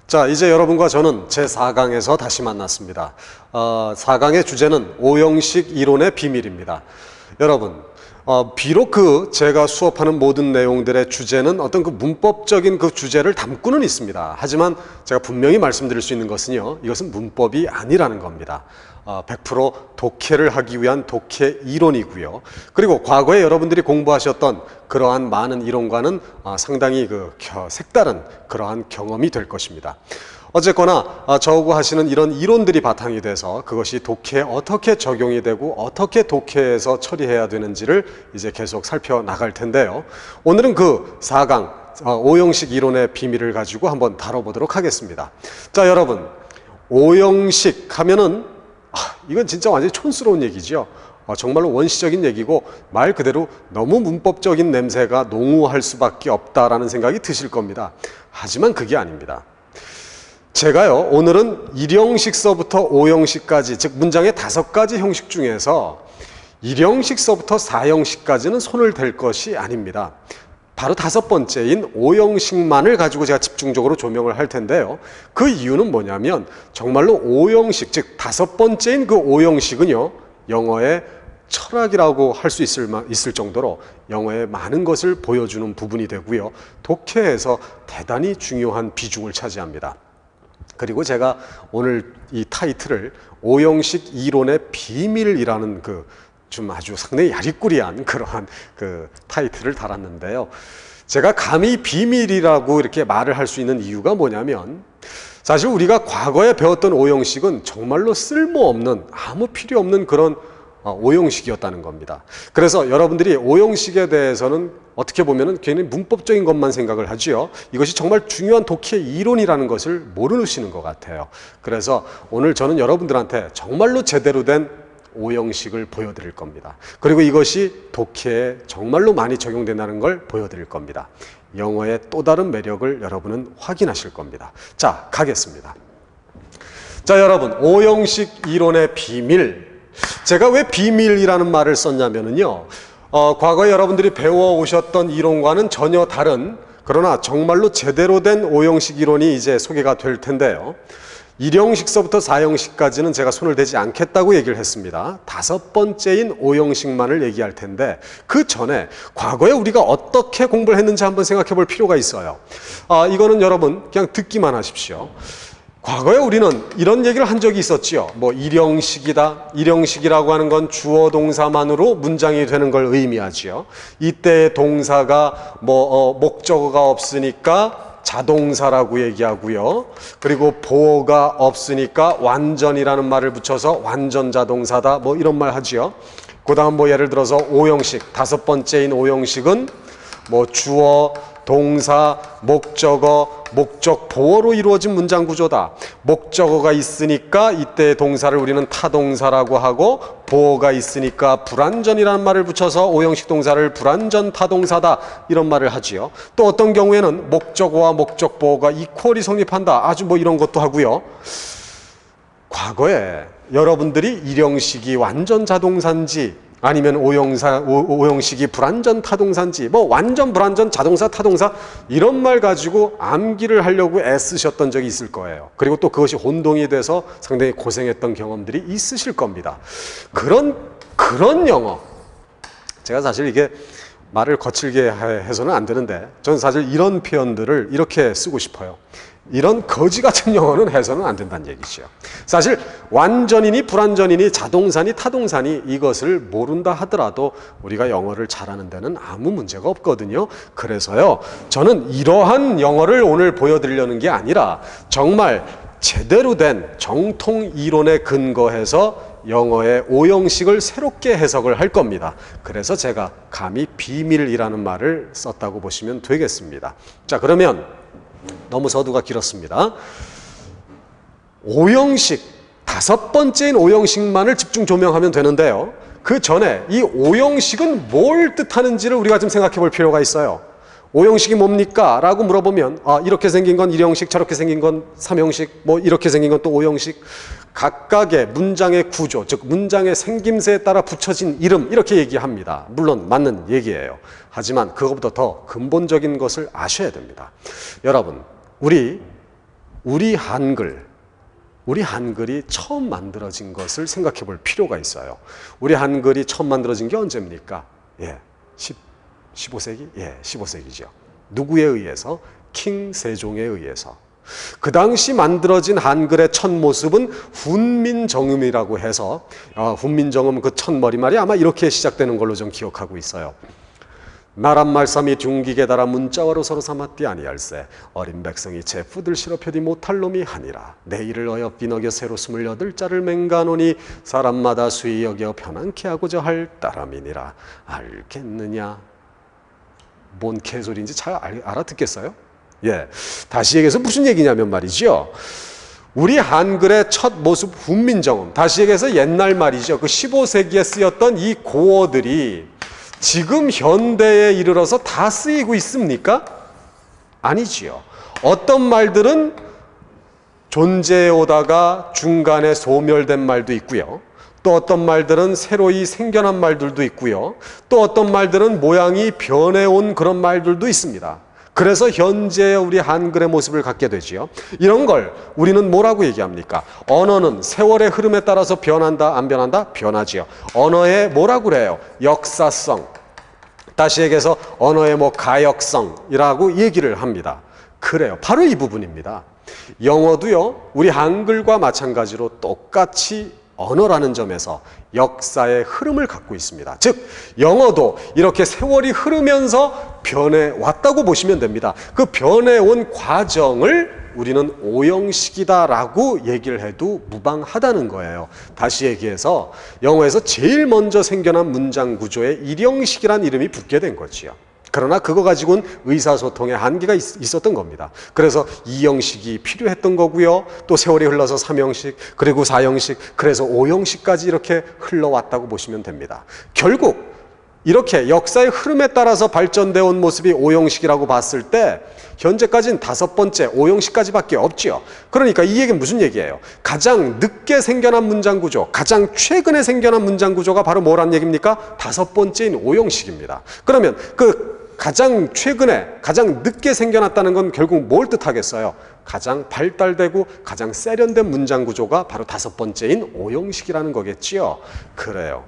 자, 이제 여러분과 저는 제4강에서 다시 만났습니다. 4강의 주제는 오형식 이론의 비밀입니다. 여러분, 비록 제가 수업하는 모든 내용들의 주제는 어떤 그 문법적인 그 주제를 담고는 있습니다. 하지만 제가 분명히 말씀드릴 수 있는 것은요, 이것은 문법이 아니라는 겁니다. 100% 독해를 하기 위한 독해 이론이고요. 그리고 과거에 여러분들이 공부하셨던 그러한 많은 이론과는 상당히 색다른 그러한 경험이 될 것입니다. 어쨌거나 저하고 하시는 이런 이론들이 바탕이 돼서 그것이 독해에 어떻게 적용이 되고 어떻게 독해에서 처리해야 되는지를 이제 계속 살펴나갈 텐데요. 오늘은 그 4강 오형식 이론의 비밀을 가지고 한번 다뤄보도록 하겠습니다. 자, 여러분, 오형식 하면은 이건 진짜 완전히 촌스러운 얘기죠. 정말로 원시적인 얘기고 말 그대로 너무 문법적인 냄새가 농후할 수밖에 없다라는 생각이 드실 겁니다. 하지만 그게 아닙니다. 제가요, 오늘은 1형식서부터 5형식까지, 즉 문장의 5가지 형식 중에서 1형식서부터 4형식까지는 손을 댈 것이 아닙니다. 바로 5번째인 5형식만을 가지고 제가 집중적으로 조명을 할 텐데요. 그 이유는 뭐냐면 정말로 5형식, 즉 5번째인 그 5형식은요, 영어의 철학이라고 할 수 있을 정도로 영어의 많은 것을 보여주는 부분이 되고요. 독해에서 대단히 중요한 비중을 차지합니다. 그리고 제가 오늘 이 타이틀을 5형식 이론의 비밀이라는 좀 아주 상당히 야리꾸리한 그러한 타이틀을 달았는데요. 제가 감히 비밀이라고 이렇게 말을 할 수 있는 이유가 뭐냐면 사실 우리가 과거에 배웠던 5형식은 정말로 쓸모없는, 아무 필요 없는 그런 5형식이었다는 겁니다. 그래서 여러분들이 5형식에 대해서는 어떻게 보면 괜히 문법적인 것만 생각을 하지요. 이것이 정말 중요한 독해 이론이라는 것을 모르시는 것 같아요. 그래서 오늘 저는 여러분들한테 정말로 제대로 된 5형식을 보여드릴 겁니다. 그리고 이것이 독해에 정말로 많이 적용된다는 걸 보여드릴 겁니다. 영어의 또 다른 매력을 여러분은 확인하실 겁니다. 자, 가겠습니다. 자, 여러분, 5형식 이론의 비밀. 제가 왜 비밀이라는 말을 썼냐면요, 과거에 여러분들이 배워오셨던 이론과는 전혀 다른, 그러나 정말로 제대로 된 5형식 이론이 이제 소개가 될 텐데요. 1형식서부터 4형식까지는 제가 손을 대지 않겠다고 얘기를 했습니다. 5번째인 5형식만을 얘기할 텐데 그 전에 과거에 우리가 어떻게 공부를 했는지 한번 생각해 볼 필요가 있어요. 이거는 여러분 그냥 듣기만 하십시오. 과거에 우리는 이런 얘기를 한 적이 있었지요. 뭐 1형식이다. 1형식이라고 하는 건 주어 동사만으로 문장이 되는 걸 의미하지요. 이때 동사가 목적어가 없으니까 자동사라고 얘기하고요. 그리고 보어가 없으니까 완전이라는 말을 붙여서 완전자동사다. 이런 말 하지요. 그 다음 예를 들어서 5형식, 5번째인 5형식은 주어, 동사, 목적어, 목적, 보어로 이루어진 문장 구조다. 목적어가 있으니까 이때 동사를 우리는 타동사라고 하고 보어가 있으니까 불완전이라는 말을 붙여서 5형식 동사를 불완전 타동사다. 이런 말을 하지요. 또 어떤 경우에는 목적어와 목적 보어가 이퀄이 성립한다. 아주 이런 것도 하고요. 과거에 여러분들이 1형식이 완전 자동사인지 아니면 5형식이 불완전 타동사인지 완전 불완전 자동사 타동사 이런 말 가지고 암기를 하려고 애쓰셨던 적이 있을 거예요. 그리고 또 그것이 혼동이 돼서 상당히 고생했던 경험들이 있으실 겁니다. 그런 영어, 제가 사실 이게 말을 거칠게 해서는 안 되는데 저는 사실 이런 표현들을 이렇게 쓰고 싶어요. 이런 거지 같은 영어는 해서는 안 된다는 얘기죠. 사실 완전이니 불완전이니 자동사니 타동사니 이것을 모른다 하더라도 우리가 영어를 잘하는 데는 아무 문제가 없거든요. 그래서요, 저는 이러한 영어를 오늘 보여드리려는 게 아니라 정말 제대로 된 정통 이론에 근거해서 영어의 5형식을 새롭게 해석을 할 겁니다. 그래서 제가 감히 비밀이라는 말을 썼다고 보시면 되겠습니다. 자, 그러면 너무 서두가 길었습니다. 5형식, 5번째인 5형식만을 집중 조명하면 되는데요. 그 전에 이 5형식은 뭘 뜻하는지를 우리가 좀 생각해 볼 필요가 있어요. 5형식이 뭡니까? 라고 물어보면 이렇게 생긴 건 1형식, 저렇게 생긴 건 3형식, 이렇게 생긴 건 또 5형식. 각각의 문장의 구조, 즉 문장의 생김새에 따라 붙여진 이름, 이렇게 얘기합니다. 물론 맞는 얘기예요. 하지만 그것보다 더 근본적인 것을 아셔야 됩니다. 여러분, 우리 우리 한글이 처음 만들어진 것을 생각해 볼 필요가 있어요. 우리 한글이 처음 만들어진 게 언제입니까? 15세기? 15세기죠. 누구에 의해서? 킹 세종에 의해서. 그 당시 만들어진 한글의 첫 모습은 훈민정음이라고 해서 훈민정음 그 첫 머리말이 아마 이렇게 시작되는 걸로 좀 기억하고 있어요. 나란 말씀이 둥기게 달아 문자와로 서로 삼았디 아니할세 어린 백성이 제 푸들 실어펴디 못할 놈이 하니라 내 이를 어여삐 어겨 새로 28자를 맹가노니 사람마다 수이 여겨 편안케 하고자 할 따름이니라. 알겠느냐? 뭔 개소리인지 잘 알아듣겠어요? 다시 얘기해서 무슨 얘기냐면 말이죠. 우리 한글의 첫 모습 훈민정음, 다시 얘기해서 옛날 말이죠. 그 15세기에 쓰였던 이 고어들이 지금 현대에 이르러서 다 쓰이고 있습니까? 아니지요. 어떤 말들은 존재해 오다가 중간에 소멸된 말도 있고요. 또 어떤 말들은 새로이 생겨난 말들도 있고요. 또 어떤 말들은 모양이 변해온 그런 말들도 있습니다. 그래서 현재의 우리 한글의 모습을 갖게 되지요. 이런 걸 우리는 뭐라고 얘기합니까? 언어는 세월의 흐름에 따라서 변한다, 안 변한다? 변하지요. 언어의 뭐라고 그래요? 역사성. 다시 얘기해서 언어의 가역성이라고 얘기를 합니다. 그래요. 바로 이 부분입니다. 영어도요, 우리 한글과 마찬가지로 똑같이 언어라는 점에서 역사의 흐름을 갖고 있습니다. 즉 영어도 이렇게 세월이 흐르면서 변해왔다고 보시면 됩니다. 그 변해온 과정을 우리는 오형식이다라고 얘기를 해도 무방하다는 거예요. 다시 얘기해서 영어에서 제일 먼저 생겨난 문장 구조에 일형식이라는 이름이 붙게 된 거지요. 그러나 그거 가지고는 의사소통에 한계가 있었던 겁니다. 그래서 2형식이 필요했던 거고요. 또 세월이 흘러서 3형식, 그리고 4형식, 그래서 5형식까지 이렇게 흘러왔다고 보시면 됩니다. 결국 이렇게 역사의 흐름에 따라서 발전되어 온 모습이 5형식이라고 봤을 때 현재까지는 5번째 5형식까지밖에 없지요. 그러니까 이 얘기는 무슨 얘기예요? 가장 늦게 생겨난 문장 구조, 가장 최근에 생겨난 문장 구조가 바로 뭐란 얘기입니까? 5번째인 5형식입니다. 그러면 그 가장 최근에 가장 늦게 생겨났다는 건 결국 뭘 뜻하겠어요? 가장 발달되고 가장 세련된 문장 구조가 바로 5번째인 5형식이라는 거겠지요. 그래요.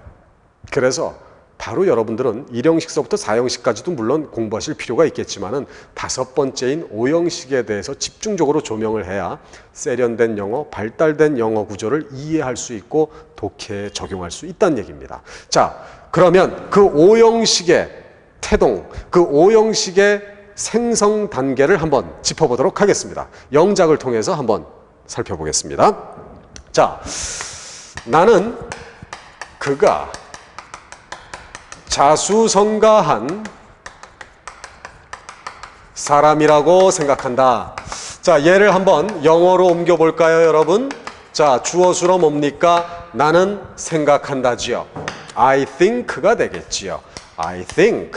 그래서 바로 여러분들은 1형식서부터 4형식까지도 물론 공부하실 필요가 있겠지만은 5번째인 5형식에 대해서 집중적으로 조명을 해야 세련된 영어, 발달된 영어 구조를 이해할 수 있고 독해에 적용할 수 있다는 얘기입니다. 자, 그러면 그 5형식의 태동, 그 5형식의 생성 단계를 한번 짚어보도록 하겠습니다. 영작을 통해서 한번 살펴보겠습니다. 자, 나는 그가 자수성가한 사람이라고 생각한다. 자, 얘를 한번 영어로 옮겨볼까요, 여러분? 자, 주어수로 뭡니까? 나는 생각한다지요. I think가 되겠지요. I think.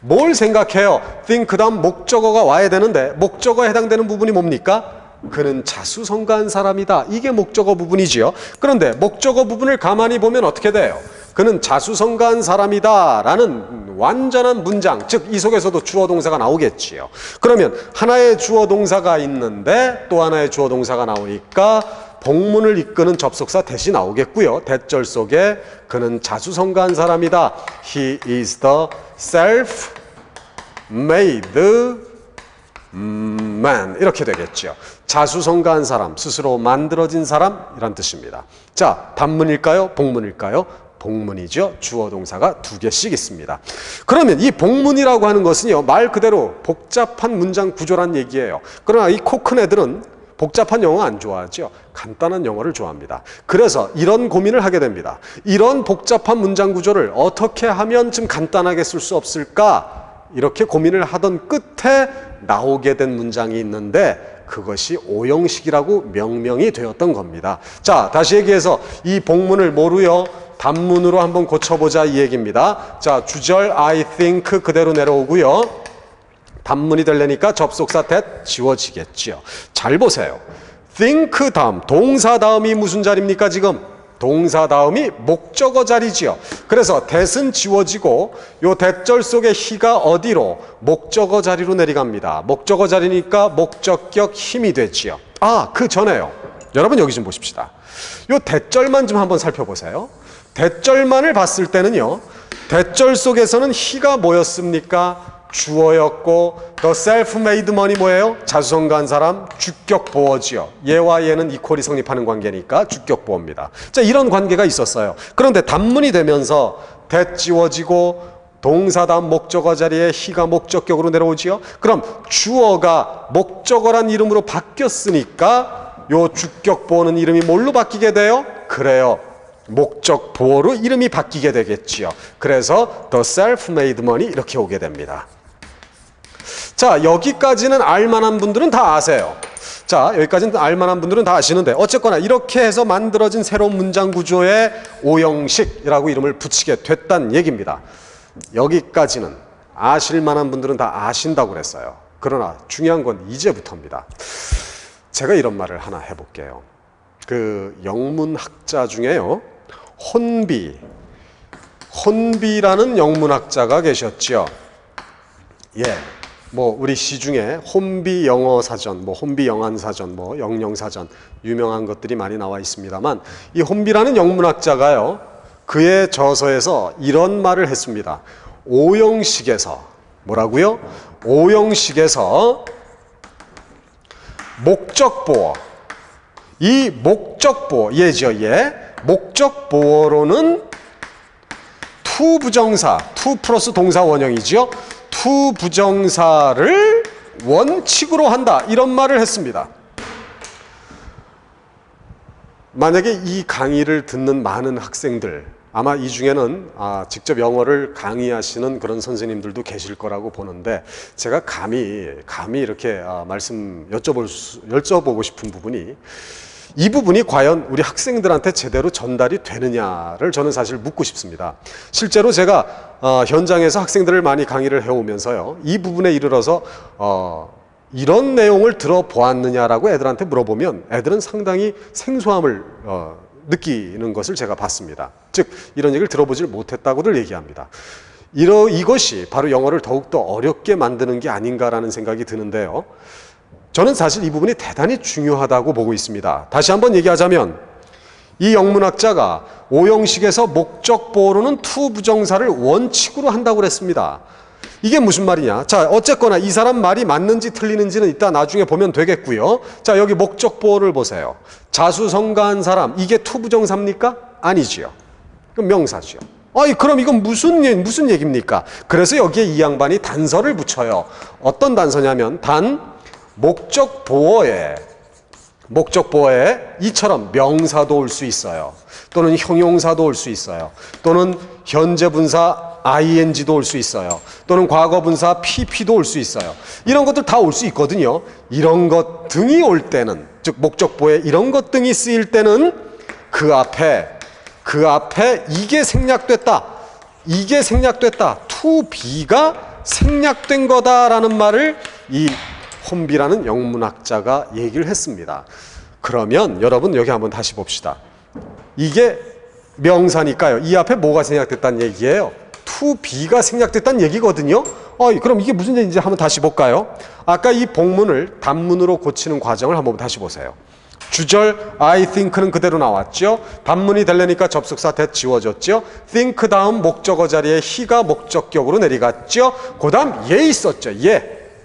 뭘 생각해요? think 다음 목적어가 와야 되는데 목적어에 해당되는 부분이 뭡니까? 그는 자수성가한 사람이다. 이게 목적어 부분이지요. 그런데 목적어 부분을 가만히 보면 어떻게 돼요? 그는 자수성가한 사람이다 라는 완전한 문장, 즉 이 속에서도 주어 동사가 나오겠지요. 그러면 하나의 주어 동사가 있는데 또 하나의 주어 동사가 나오니까 복문을 이끄는 접속사 대시 나오겠고요. 대절 속에 그는 자수성가한 사람이다. He is the self-made man. 이렇게 되겠죠. 자수성가한 사람, 스스로 만들어진 사람이란 뜻입니다. 자, 단문일까요? 복문일까요? 복문이죠. 주어 동사가 2개씩 있습니다. 그러면 이 복문이라고 하는 것은요, 말 그대로 복잡한 문장 구조란 얘기예요. 그러나 이 코 큰 애들은 복잡한 영어 안 좋아하죠. 간단한 영어를 좋아합니다. 그래서 이런 고민을 하게 됩니다. 이런 복잡한 문장 구조를 어떻게 하면 좀 간단하게 쓸 수 없을까? 이렇게 고민을 하던 끝에 나오게 된 문장이 있는데 그것이 5형식이라고 명명이 되었던 겁니다. 자, 다시 얘기해서 이 복문을 뭐로요? 단문으로 한번 고쳐보자 이 얘기입니다. 자, 주절 I think 그대로 내려오고요. 단문이 되려니까 접속사 that 지워지겠지요. 잘 보세요. think 다음, 동사 다음이 무슨 자리입니까 지금? 동사 다음이 목적어 자리지요. 그래서 that은 지워지고 요 that절 속에 he가 어디로? 목적어 자리로 내려갑니다. 목적어 자리니까 목적격 힘이 됐지요. 그 전에요. 여러분 여기 좀 보십시다. 요 that절만 좀 한번 살펴보세요. that절만을 봤을 때는요. that절 속에서는 he가 뭐였습니까? 주어였고 the self-made money 뭐예요? 자수성가한 사람, 주격 보어지요. 얘와 얘는 이퀄이 성립하는 관계니까 주격 보어입니다. 자, 이런 관계가 있었어요. 그런데 단문이 되면서 that 지워지고 동사 다음 목적어 자리에 he가 목적격으로 내려오지요. 그럼 주어가 목적어란 이름으로 바뀌었으니까 요 주격 보어는 이름이 뭘로 바뀌게 돼요? 그래요. 목적 보어로 이름이 바뀌게 되겠지요. 그래서 the self-made money 이렇게 오게 됩니다. 자, 여기까지는 알만한 분들은 다 아세요. 자, 여기까지는 알만한 분들은 다 아시는데 어쨌거나 이렇게 해서 만들어진 새로운 문장 구조에 오형식이라고 이름을 붙이게 됐다는 얘기입니다. 여기까지는 아실만한 분들은 다 아신다고 그랬어요. 그러나 중요한 건 이제부터입니다. 제가 이런 말을 하나 해볼게요. 그 영문학자 중에요. 혼비라는 영문학자가 계셨죠. 예. 뭐 우리 시중에 혼비 영어 사전, 뭐 혼비 영안 사전, 뭐 영영 사전 유명한 것들이 많이 나와 있습니다만 이 혼비라는 영문학자가요. 그의 저서에서 이런 말을 했습니다. 오형식에서 뭐라고요? 오형식에서 목적보어 이 목적보어 얘죠. 얘 목적보어로는 to 부정사 to 플러스 동사 원형이죠. to 부정사를 원칙으로 한다 이런 말을 했습니다. 만약에 이 강의를 듣는 많은 학생들 아마 이 중에는 직접 영어를 강의하시는 그런 선생님들도 계실 거라고 보는데 제가 감히 이렇게 여쭤보고 싶은 부분이 이 부분이 과연 우리 학생들한테 제대로 전달이 되느냐를 저는 사실 묻고 싶습니다. 실제로 제가 현장에서 학생들을 많이 강의를 해오면서요. 이 부분에 이르러서 이런 내용을 들어보았느냐라고 애들한테 물어보면 애들은 상당히 생소함을 느끼는 것을 제가 봤습니다. 즉 이런 얘기를 들어보질 못했다고들 얘기합니다. 이것이 바로 영어를 더욱더 어렵게 만드는 게 아닌가라는 생각이 드는데요. 저는 사실 이 부분이 대단히 중요하다고 보고 있습니다. 다시 한번 얘기하자면 이 영문학자가 오형식에서 목적보어로는 to 부정사를 원칙으로 한다고 그랬습니다. 이게 무슨 말이냐? 자, 어쨌거나 이 사람 말이 맞는지 틀리는지는 이따 나중에 보면 되겠고요. 자, 여기 목적보어를 보세요. 자수성가한 사람, 이게 to 부정사입니까? 아니지요. 그럼 명사지요. 그럼 이건 무슨 얘기입니까? 그래서 여기에 이 양반이 단서를 붙여요. 어떤 단서냐면 목적보어에 이처럼 명사도 올 수 있어요. 또는 형용사도 올 수 있어요. 또는 현재분사 ing도 올 수 있어요. 또는 과거분사 pp도 올 수 있어요. 이런 것들 다 올 수 있거든요. 이런 것 등이 올 때는, 즉 목적보에 이런 것 등이 쓰일 때는 그 앞에 이게 생략됐다. to be가 생략된 거다라는 말을 이 혼비라는 영문학자가 얘기를 했습니다. 그러면 여러분 여기 한번 다시 봅시다. 이게 명사니까요. 이 앞에 뭐가 생략됐다는 얘기예요? to be가 생략됐다는 얘기거든요. 그럼 이게 무슨 얘기인지 한번 다시 볼까요? 아까 이 복문을 단문으로 고치는 과정을 한번 다시 보세요. 주절 I think는 그대로 나왔죠. 단문이 되려니까 접속사 that 지워졌죠. think 다음 목적어 자리에 he가 목적격으로 내려갔죠. 그 다음 얘 있었죠.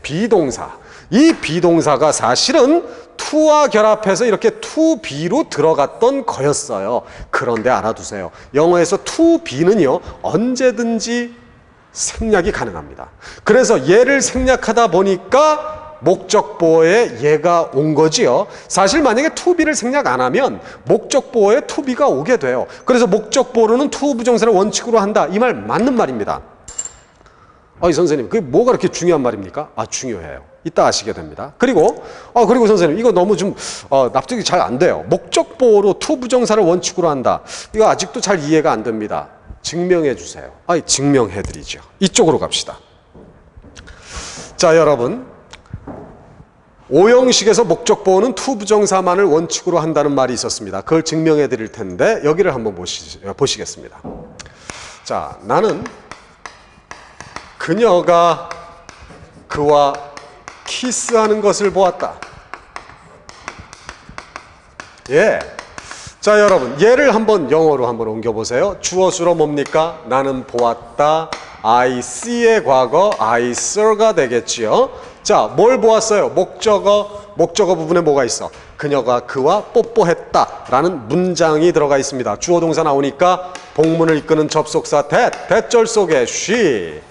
비동사. 이 비동사가 사실은 to와 결합해서 이렇게 to be로 들어갔던 거였어요. 그런데 알아두세요. 영어에서 to be는요 언제든지 생략이 가능합니다. 그래서 얘를 생략하다 보니까 목적보어에 얘가 온 거지요. 사실 만약에 to be를 생략 안 하면 목적보어에 to be가 오게 돼요. 그래서 목적보어로는 to 부정사를 원칙으로 한다. 이 말 맞는 말입니다. 선생님, 그게 뭐가 그렇게 중요한 말입니까? 중요해요. 이따 아시게 됩니다. 그리고 선생님, 이거 너무 좀 납득이 잘 안 돼요. 목적보어로 to 부정사를 원칙으로 한다. 이거 아직도 잘 이해가 안 됩니다. 증명해 주세요. 증명해 드리죠. 이쪽으로 갑시다. 자, 여러분. 오형식에서 목적 보호는 투부정사만을 원칙으로 한다는 말이 있었습니다. 그걸 증명해 드릴 텐데 여기를 한번 보시겠습니다. 자, 나는 그녀가 그와 키스하는 것을 보았다. 예. 자, 여러분, 얘를 한번 영어로 한번 옮겨보세요. 주어 수로 뭡니까? 나는 보았다. I see의 과거 I saw가 되겠지요. 자, 뭘 보았어요? 목적어 부분에 뭐가 있어? 그녀가 그와 뽀뽀했다 라는 문장이 들어가 있습니다. 주어 동사 나오니까 복문을 이끄는 접속사 that, 대절 속에 she,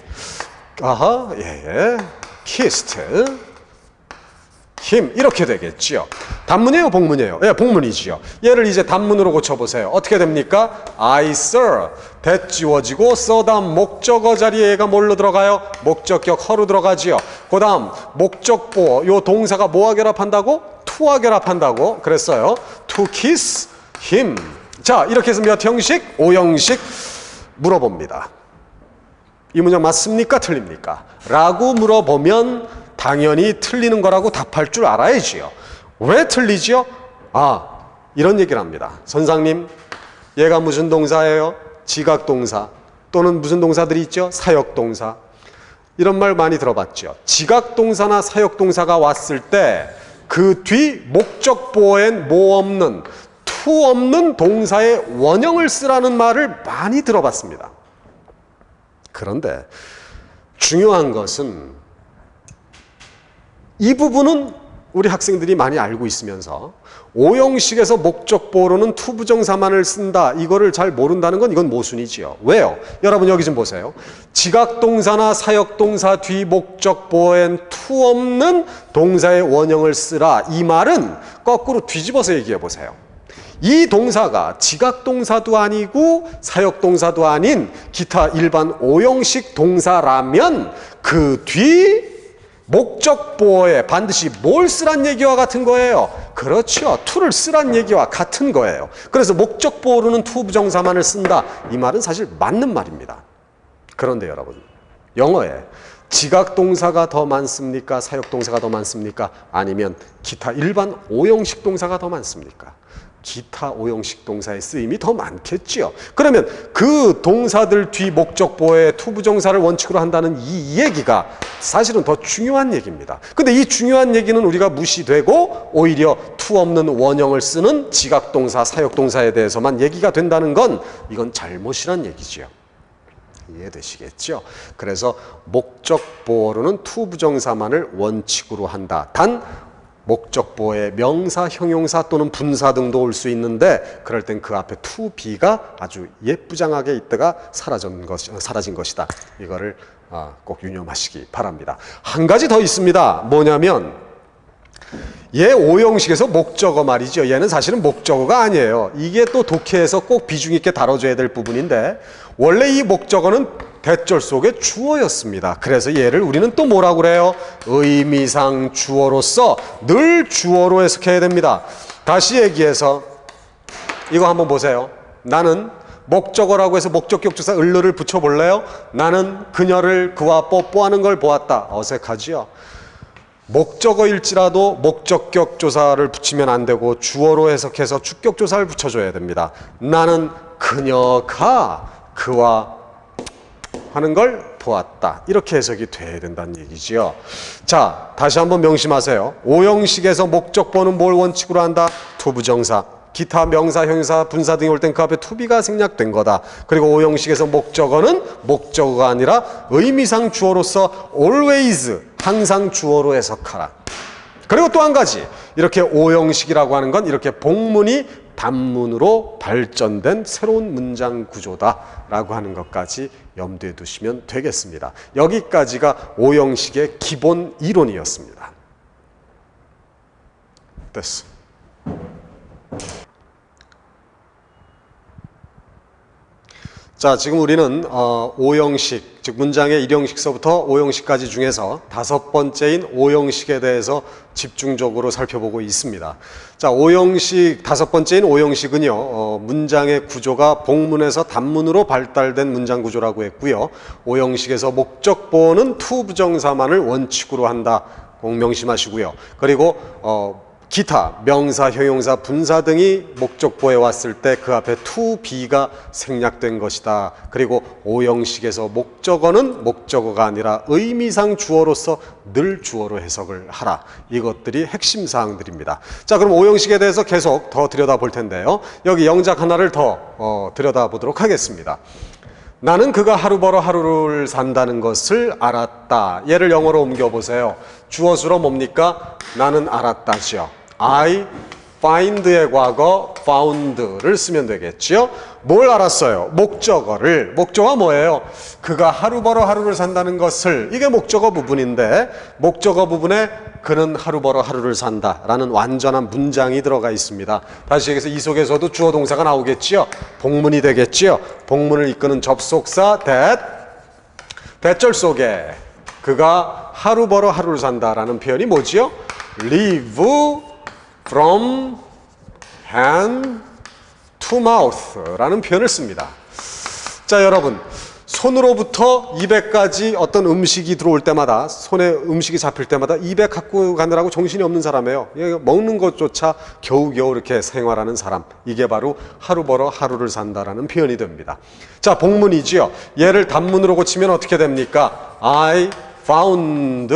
아하, 예, kissed him 이렇게 되겠지요. 단문이에요, 복문이에요? 예, 복문이지요. 얘를 이제 단문으로 고쳐보세요. 어떻게 됩니까? I saw, that 지워지고 saw 다음 목적어 자리에 얘가 뭘로 들어가요? 목적격 허로 들어가지요. 그 다음 목적보, 요 동사가 뭐와 결합한다고? to와 결합한다고 그랬어요. to kiss him. 자, 이렇게 해서 몇 형식? 5형식 물어봅니다. 이 문장 맞습니까? 틀립니까? 라고 물어보면 당연히 틀리는 거라고 답할 줄 알아야지요. 왜 틀리지요? 아, 이런 얘기를 합니다. 선생님, 얘가 무슨 동사예요? 지각동사 또는 무슨 동사들이 있죠? 사역동사. 이런 말 많이 들어봤죠. 지각동사나 사역동사가 왔을 때 그 뒤 목적보호엔 뭐 없는, to 없는 동사의 원형을 쓰라는 말을 많이 들어봤습니다. 그런데 중요한 것은 이 부분은 우리 학생들이 많이 알고 있으면서 오형식에서 목적보호로는 투부정사만을 쓴다 이거를 잘 모른다는 건 이건 모순이지요. 왜요? 여러분 여기 좀 보세요. 지각동사나 사역동사 뒤 목적보호엔 투 없는 동사의 원형을 쓰라 이 말은 거꾸로 뒤집어서 얘기해 보세요. 이 동사가 지각동사도 아니고 사역동사도 아닌 기타 일반 오형식 동사라면 그 뒤 목적보호에 반드시 뭘 쓰란 얘기와 같은 거예요? 그렇죠. to를 쓰란 얘기와 같은 거예요. 그래서 목적보호로는 투부정사만을 쓴다. 이 말은 사실 맞는 말입니다. 그런데 여러분, 영어에 지각동사가 더 많습니까? 사역동사가 더 많습니까? 아니면 기타 일반 오형식 동사가 더 많습니까? 기타 오형식 동사의 쓰임이 더 많겠지요. 그러면 그 동사들 뒤 목적보호에 투부정사를 원칙으로 한다는 이 얘기가 사실은 더 중요한 얘기입니다. 근데 이 중요한 얘기는 우리가 무시되고 오히려 투 없는 원형을 쓰는 지각동사, 사역동사에 대해서만 얘기가 된다는 건 이건 잘못이란 얘기지요. 이해되시겠죠? 그래서 목적보호로는 투부정사만을 원칙으로 한다. 단 목적보호에 명사, 형용사 또는 분사 등도 올 수 있는데 그럴 땐 그 앞에 to be가 아주 예쁘장하게 있다가 사라진 것이다. 이거를 꼭 유념하시기 바랍니다. 한 가지 더 있습니다. 뭐냐면 얘 오형식에서 목적어 말이죠. 얘는 사실은 목적어가 아니에요. 이게 또 독해에서 꼭 비중 있게 다뤄줘야 될 부분인데 원래 이 목적어는 대절 속의 주어였습니다. 그래서 얘를 우리는 또 뭐라고 그래요? 의미상 주어로서 늘 주어로 해석해야 됩니다. 다시 얘기해서 이거 한번 보세요. 나는 목적어라고 해서 목적격 조사 을를 붙여볼래요? 나는 그녀를 그와 뽀뽀하는 걸 보았다. 어색하지요? 목적어일지라도 목적격 조사를 붙이면 안 되고 주어로 해석해서 주격 조사를 붙여줘야 됩니다. 나는 그녀가 그와 하는 걸 보았다. 이렇게 해석이 돼야 된다는 얘기지요. 자, 다시 한번 명심하세요. 오형식에서 목적보호는 뭘 원칙으로 한다? 투부정사. 기타 명사, 형용사, 분사 등이 올 땐 그 앞에 투비가 생략된 거다. 그리고 오형식에서 목적어는 목적어가 아니라 의미상 주어로서 always, 항상 주어로 해석하라. 그리고 또 한 가지, 이렇게 오형식이라고 하는 건 이렇게 복문이 단문으로 발전된 새로운 문장 구조다라고 하는 것까지 염두에 두시면 되겠습니다. 여기까지가 오형식의 기본 이론이었습니다. 됐어. 자, 지금 우리는 오형식, 즉 문장의 1형식서부터 5형식까지 중에서 5번째인 오형식에 대해서 집중적으로 살펴보고 있습니다. 자, 오형식, 5번째인 오형식은요, 문장의 구조가 복문에서 단문으로 발달된 문장 구조라고 했고요. 오형식에서 목적보호는 투부정사만을 원칙으로 한다. 꼭 명심하시고요. 그리고 기타, 명사, 형용사, 분사 등이 목적보에 왔을 때 그 앞에 to be가 생략된 것이다. 그리고 오형식에서 목적어는 목적어가 아니라 의미상 주어로서 늘 주어로 해석을 하라. 이것들이 핵심 사항들입니다. 자, 그럼 오형식에 대해서 계속 더 들여다볼 텐데요. 여기 영작 하나를 더 들여다보도록 하겠습니다. 나는 그가 하루 벌어 하루를 산다는 것을 알았다. 얘를 영어로 옮겨보세요. 주어수로 뭡니까? 나는 알았다죠. I find의 과거 found를 쓰면 되겠죠. 뭘 알았어요? 목적어를. 목적어가 뭐예요? 그가 하루 벌어 하루를 산다는 것을. 이게 목적어 부분인데 목적어 부분에 그는 하루 벌어 하루를 산다 라는 완전한 문장이 들어가 있습니다. 다시 얘기해서 이 속에서도 주어 동사가 나오겠지요. 복문이 되겠지요. 복문을 이끄는 접속사 that. 대절 속에 그가 하루 벌어 하루를 산다라는 표현이 뭐지요? live from hand to mouth 라는 표현을 씁니다. 자, 여러분, 손으로부터 입에까지 어떤 음식이 들어올 때마다, 손에 음식이 잡힐 때마다 입에 갖고 가느라고 정신이 없는 사람이에요. 먹는 것조차 겨우겨우 이렇게 생활하는 사람. 이게 바로 하루 벌어 하루를 산다라는 표현이 됩니다. 자, 복문이지요. 얘를 단문으로 고치면 어떻게 됩니까? I found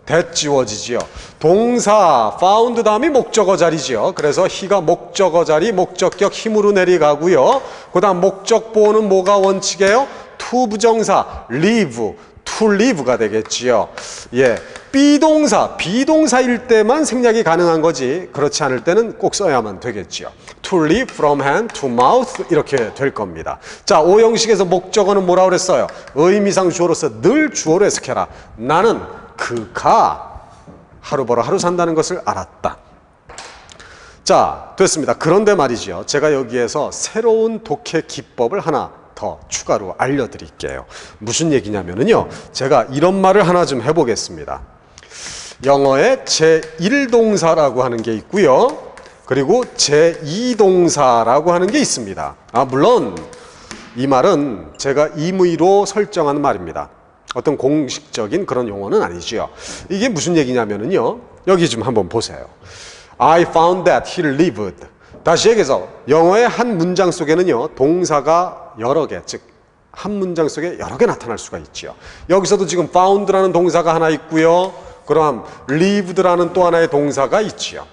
that 지워지지요. 동사 found 다음이 목적어 자리지요. 그래서 he가 목적어 자리, 목적격 힘으로 내려가고요. 그 다음 목적보호는 뭐가 원칙이에요? to 부정사 live, to live가 되겠지요. 예, 비동사일 때만 생략이 가능한 거지 그렇지 않을 때는 꼭 써야만 되겠지요. to live from hand to mouth 이렇게 될 겁니다. 자, 오형식에서 목적어는 뭐라고 그랬어요? 의미상 주어로서 늘 주어로 해석해라. 나는 그가 하루 벌어 하루 산다는 것을 알았다. 자, 됐습니다. 그런데 말이죠. 제가 여기에서 새로운 독해 기법을 하나 더 추가로 알려드릴게요. 무슨 얘기냐면요. 제가 이런 말을 하나 좀 해보겠습니다. 영어에 제1동사라고 하는 게 있고요. 그리고 제2동사라고 하는 게 있습니다. 물론 이 말은 제가 임의로 설정한 말입니다. 어떤 공식적인 그런 용어는 아니지요. 이게 무슨 얘기냐면요. 여기 좀 한번 보세요. I found that he lived. 다시 얘기해서 영어의 한 문장 속에는요. 동사가 여러 개, 즉 한 문장 속에 여러 개 나타날 수가 있지요. 여기서도 지금 found라는 동사가 하나 있고요. 그럼 lived라는 또 하나의 동사가 있지요.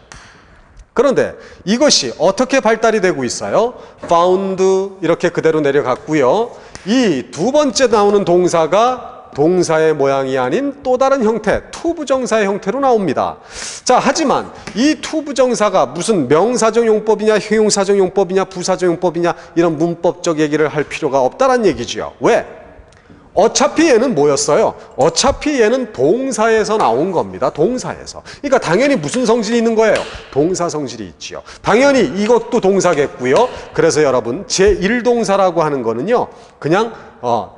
그런데 이것이 어떻게 발달이 되고 있어요? found 이렇게 그대로 내려갔고요. 이 두 번째 나오는 동사가 동사의 모양이 아닌 또 다른 형태, to 부정사의 형태로 나옵니다. 자, 하지만 이 to 부정사가 무슨 명사적 용법이냐, 형용사적 용법이냐, 부사적 용법이냐 이런 문법적 얘기를 할 필요가 없다는 얘기지요. 왜? 어차피 얘는 뭐였어요? 어차피 얘는 동사에서 나온 겁니다. 동사에서. 그러니까 당연히 무슨 성질이 있는 거예요? 동사 성질이 있지요. 당연히 이것도 동사겠고요. 그래서 여러분 제1동사라고 하는 거는요. 그냥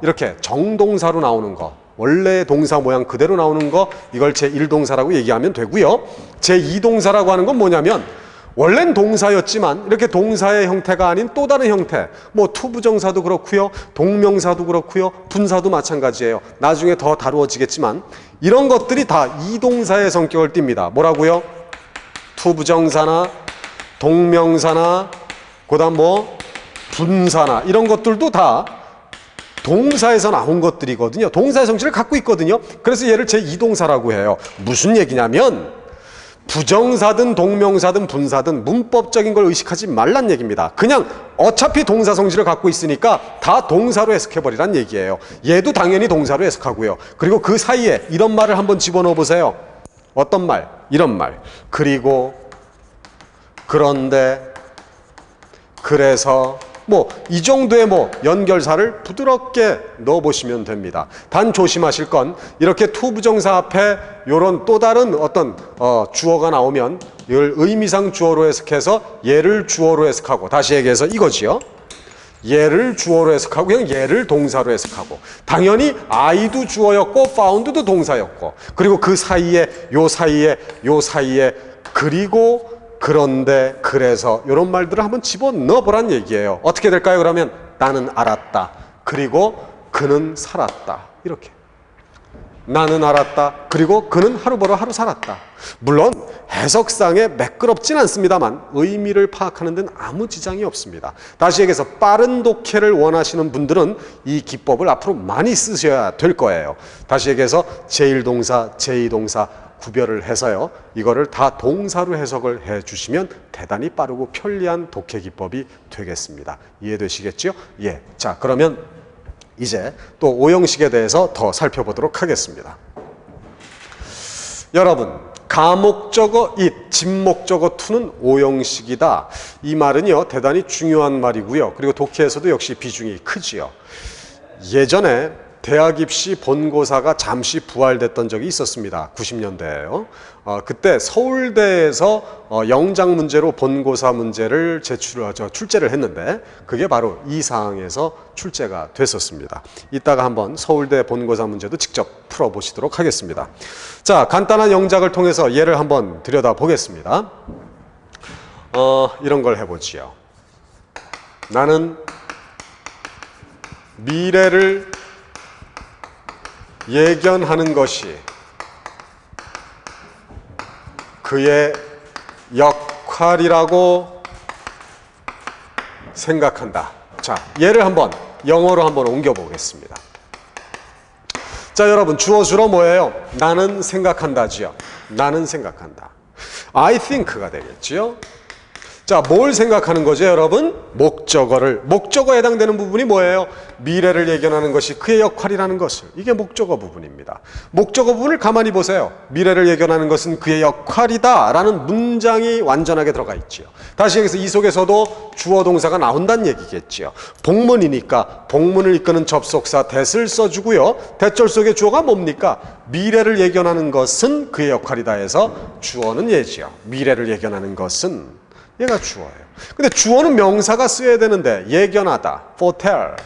이렇게 정동사로 나오는 거. 원래 동사 모양 그대로 나오는 거 이걸 제1동사라고 얘기하면 되고요. 제2동사라고 하는 건 뭐냐면 원래는 동사였지만 이렇게 동사의 형태가 아닌 또 다른 형태, 뭐 투부정사도 그렇고요, 동명사도 그렇고요, 분사도 마찬가지예요. 나중에 더 다루어지겠지만 이런 것들이 다 이동사의 성격을 띱니다. 뭐라고요? 투부정사나 동명사나 그다음 뭐 분사나 이런 것들도 다 동사에서 나온 것들이거든요. 동사의 성질을 갖고 있거든요. 그래서 얘를 제2동사라고 해요. 무슨 얘기냐면 부정사든 동명사든 분사든 문법적인 걸 의식하지 말란 얘기입니다. 그냥 어차피 동사 성질을 갖고 있으니까 다 동사로 해석해버리란 얘기예요. 얘도 당연히 동사로 해석하고요. 그리고 그 사이에 이런 말을 한번 집어넣어 보세요. 어떤 말? 이런 말. 그리고, 그런데, 그래서 뭐 이 정도의 뭐 연결사를 부드럽게 넣어보시면 됩니다. 단 조심하실 건 이렇게 to 부정사 앞에 이런 또 다른 어떤 주어가 나오면 이걸 의미상 주어로 해석해서 얘를 주어로 해석하고 다시 얘기해서 이거지요. 얘를 주어로 해석하고 그냥 얘를 동사로 해석하고 당연히 I도 주어였고 found도 동사였고 그리고 그 사이에 요 사이에 그리고 그런데 그래서 이런 말들을 한번 집어넣어 보란 얘기예요. 어떻게 될까요? 그러면 나는 알았다. 그리고 그는 살았다. 이렇게. 나는 알았다. 그리고 그는 하루 벌어 하루 살았다. 물론 해석상에 매끄럽진 않습니다만 의미를 파악하는 데는 아무 지장이 없습니다. 다시 얘기해서 빠른 독해를 원하시는 분들은 이 기법을 앞으로 많이 쓰셔야 될 거예요. 다시 얘기해서 제1동사, 제2동사 구별을 해서요. 이거를 다 동사로 해석을 해 주시면 대단히 빠르고 편리한 독해 기법이 되겠습니다. 이해되시겠죠? 예. 자, 그러면 이제 또 오형식에 대해서 더 살펴보도록 하겠습니다. 여러분, 가목적어 it, 진목적어 to는 오형식이다. 이 말은요, 대단히 중요한 말이고요. 그리고 독해에서도 역시 비중이 크지요. 예전에 대학 입시 본고사가 잠시 부활됐던 적이 있었습니다. 90년대에요. 그때 서울대에서 영장 문제로 본고사 문제를 출제를 했는데 그게 바로 이 사항에서 출제가 됐었습니다. 이따가 한번 서울대 본고사 문제도 직접 풀어보시도록 하겠습니다. 자, 간단한 영작을 통해서 예를 한번 들여다보겠습니다. 이런 걸 해보지요. 나는 미래를 예견하는 것이 그의 역할이라고 생각한다. 자, 얘를 한번 영어로 한번 옮겨보겠습니다. 자, 여러분, 주어 주로 뭐예요? 나는 생각한다지요. 나는 생각한다. I think가 되겠지요. 자, 뭘 생각하는 거죠, 여러분? 목적어를. 목적어에 해당되는 부분이 뭐예요? 미래를 예견하는 것이 그의 역할이라는 것을. 이게 목적어 부분입니다. 목적어 부분을 가만히 보세요. 미래를 예견하는 것은 그의 역할이다 라는 문장이 완전하게 들어가 있지요. 다시 얘기해서 이 속에서도 주어 동사가 나온다는 얘기겠지요. 복문이니까 복문을 이끄는 접속사 that을 써주고요. that절 속의 주어가 뭡니까? 미래를 예견하는 것은 그의 역할이다 해서 주어는 얘지요. 미래를 예견하는 것은 얘가 주어예요. 근데 주어는 명사가 쓰여야 되는데 예견하다, foretell,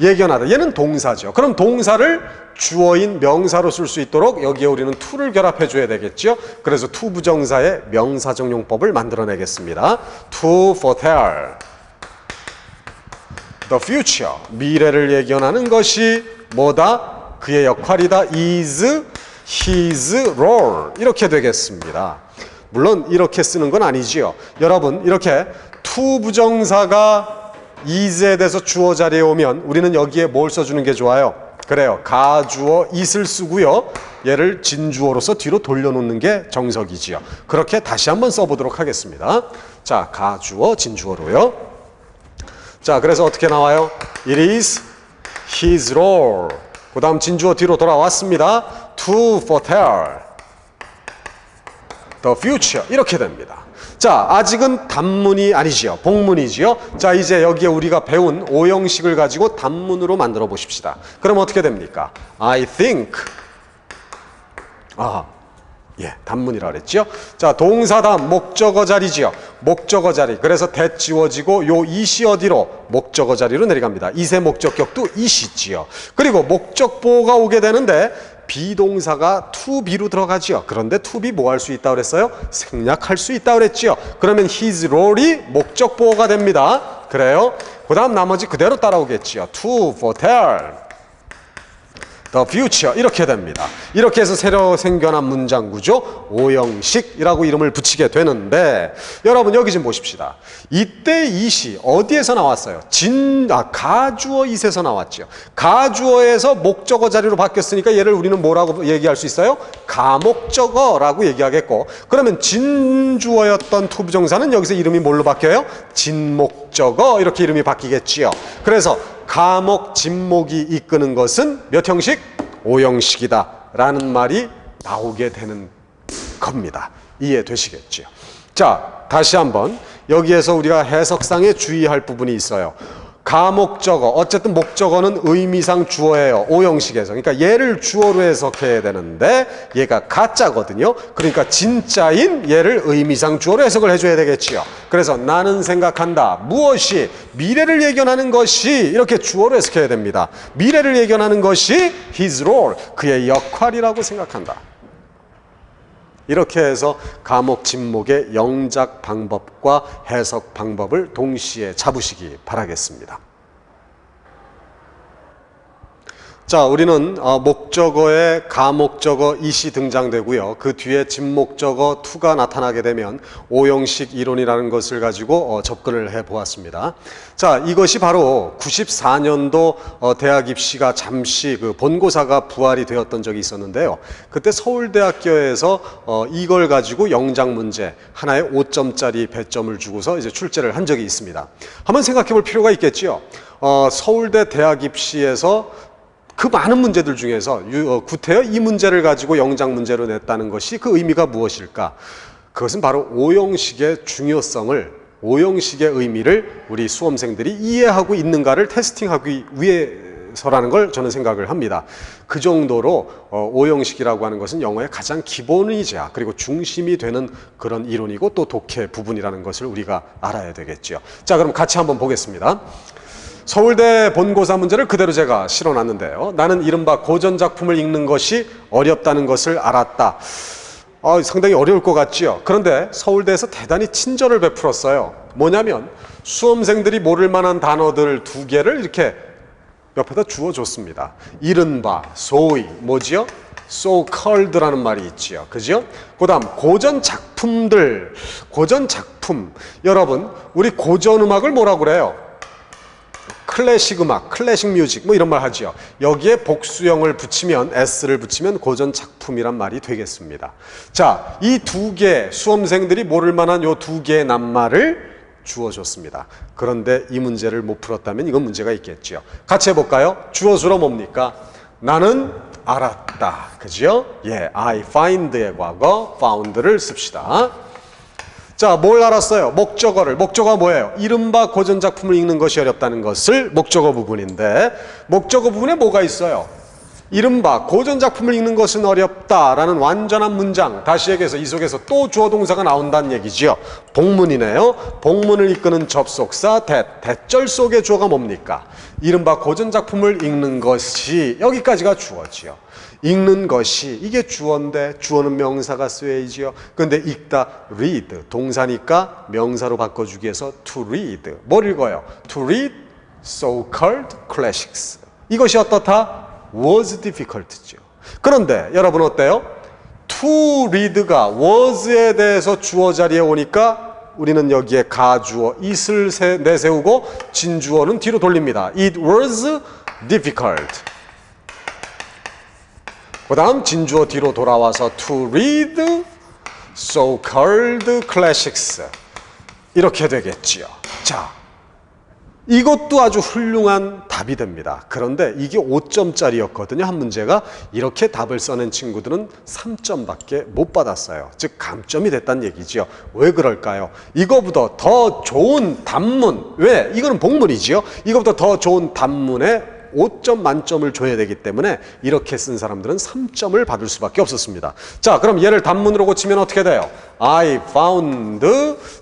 예견하다. 얘는 동사죠. 그럼 동사를 주어인 명사로 쓸 수 있도록 여기에 우리는 to를 결합해 줘야 되겠죠. 그래서 to 부정사의 명사정용법을 만들어내겠습니다. to foretell the future, 미래를 예견하는 것이 뭐다? 그의 역할이다. is his role, 이렇게 되겠습니다. 물론 이렇게 쓰는 건 아니지요. 여러분, 이렇게 to 부정사가 is에 대해서 주어 자리에 오면 우리는 여기에 뭘 써주는 게 좋아요? 그래요, 가주어 it을 쓰고요. 얘를 진주어로서 뒤로 돌려놓는 게 정석이지요. 그렇게 다시 한번 써보도록 하겠습니다. 자, 가주어 진주어로요. 자, 그래서 어떻게 나와요? It is his role. 그 다음 진주어 뒤로 돌아왔습니다. To foretell the future, 이렇게 됩니다. 자, 아직은 단문이 아니지요. 복문이지요. 자, 이제 여기에 우리가 배운 오형식을 가지고 단문으로 만들어 보십시다. 그럼 어떻게 됩니까? I think. 단문이라 그랬죠. 자, 동사 다음 목적어 자리지요. 목적어 자리. 그래서 that 지워지고 요 it이 어디로? 목적어 자리로 내려갑니다. it의 목적격도 it이지요. 그리고 목적보가 오게 되는데 비동사가 to be로 들어가지요. 그런데 to be 뭐 할 수 있다고 그랬어요? 생략할 수 있다고 그랬지요. 그러면 his role이 목적보가 됩니다. 그래요? 그 다음 나머지 그대로 따라오겠지요. to foretell the future, 이렇게 됩니다. 이렇게 해서 새로 생겨난 문장 구조 오형식이라고 이름을 붙이게 되는데, 여러분 여기 좀 보십시다. 이때 it이 어디에서 나왔어요? 가주어 it에서 나왔죠. 가주어에서 목적어 자리로 바뀌었으니까 얘를 우리는 뭐라고 얘기할 수 있어요? 가목적어라고 얘기하겠고, 그러면 진주어였던 to 부정사는 여기서 이름이 뭘로 바뀌어요? 진목적어, 이렇게 이름이 바뀌겠지요. 그래서 가목, 진목이 이끄는 것은 몇 형식? 오형식이다 라는 말이 나오게 되는 겁니다. 이해되시겠죠? 자, 다시 한번 여기에서 우리가 해석상에 주의할 부분이 있어요. 가목적어, 어쨌든 목적어는 의미상 주어예요. 오형식에서. 그러니까 얘를 주어로 해석해야 되는데 얘가 가짜거든요. 그러니까 진짜인 얘를 의미상 주어로 해석을 해줘야 되겠지요. 그래서 나는 생각한다. 무엇이? 미래를 예견하는 것이, 이렇게 주어로 해석해야 됩니다. 미래를 예견하는 것이 his role, 그의 역할이라고 생각한다. 이렇게 해서 가목, 진목의 영작 방법과 해석 방법을 동시에 잡으시기 바라겠습니다. 자, 우리는 목적어에 가목적어 it이 등장되고요. 그 뒤에 진목적어 to가 나타나게 되면 오형식 이론이라는 것을 가지고 접근을 해 보았습니다. 자, 이것이 바로 94년도 대학 입시가 잠시 그 본고사가 부활이 되었던 적이 있었는데요. 그때 서울대학교에서 이걸 가지고 영작 문제 하나에 5점짜리 배점을 주고서 이제 출제를 한 적이 있습니다. 한번 생각해 볼 필요가 있겠지요. 서울대 대학 입시에서 그 많은 문제들 중에서 구태여 이 문제를 가지고 영작 문제로 냈다는 것이 그 의미가 무엇일까? 그것은 바로 오형식의 중요성을, 오형식의 의미를 우리 수험생들이 이해하고 있는가를 테스팅하기 위해서라는 걸 저는 생각을 합니다. 그 정도로 오형식이라고 하는 것은 영어의 가장 기본이자 그리고 중심이 되는 그런 이론이고 또 독해 부분이라는 것을 우리가 알아야 되겠죠. 자, 그럼 같이 한번 보겠습니다. 서울대 본고사 문제를 그대로 제가 실어놨는데요. 나는 이른바 고전작품을 읽는 것이 어렵다는 것을 알았다. 상당히 어려울 것 같지요. 그런데 서울대에서 대단히 친절을 베풀었어요. 뭐냐면 수험생들이 모를 만한 단어들 2개를 이렇게 옆에다 주어줬습니다. 이른바 소위 뭐지요? so called라는 말이 있지요. 그죠? 그 다음 고전작품들, 고전작품. 여러분, 우리 고전음악을 뭐라고 그래요? 클래식 음악, 클래식 뮤직 뭐 이런 말 하지요. 여기에 복수형을 붙이면 s를 붙이면 고전 작품이란 말이 되겠습니다. 자, 이 2개 수험생들이 모를 만한 요 2개의 낱말을 주어줬습니다. 그런데 이 문제를 못 풀었다면 이건 문제가 있겠지요. 같이 해볼까요? 주어주로 뭡니까? 나는 알았다. 그죠? 예, I find의 과거 found를 씁시다. 자, 뭘 알았어요? 목적어를. 목적어가 뭐예요? 이른바 고전작품을 읽는 것이 어렵다는 것을 목적어 부분인데, 목적어 부분에 뭐가 있어요? 이른바 고전작품을 읽는 것은 어렵다라는 완전한 문장. 다시 얘기해서 이 속에서 또 주어 동사가 나온다는 얘기지요. 복문이네요. 복문을 이끄는 접속사 대절 속의 주어가 뭡니까? 이른바 고전작품을 읽는 것이, 여기까지가 주어지요. 읽는 것이, 이게 주어인데 주어는 명사가 쓰여야지요. 그런데 읽다 read 동사니까 명사로 바꿔주기 위해서 to read 뭘 읽어요? to read so-called classics. 이것이 어떻다? was difficult죠. 그런데 여러분 어때요? to read가 was에 대해서 주어 자리에 오니까 우리는 여기에 가주어 it을 내세우고 진주어는 뒤로 돌립니다. It was difficult. 그 다음 진주어 뒤로 돌아와서 to read so-called classics. 이렇게 되겠지요. 자, 이것도 아주 훌륭한 답이 됩니다. 그런데 이게 5점짜리였거든요. 한 문제가. 이렇게 답을 써낸 친구들은 3점밖에 못 받았어요. 즉 감점이 됐다는 얘기죠. 왜 그럴까요? 이거보다 더 좋은 단문, 왜? 이거는 복문이지요. 이거보다 더 좋은 단문에 5점 만점을 줘야 되기 때문에 이렇게 쓴 사람들은 3점을 받을 수밖에 없었습니다. 자, 그럼 얘를 단문으로 고치면 어떻게 돼요? I found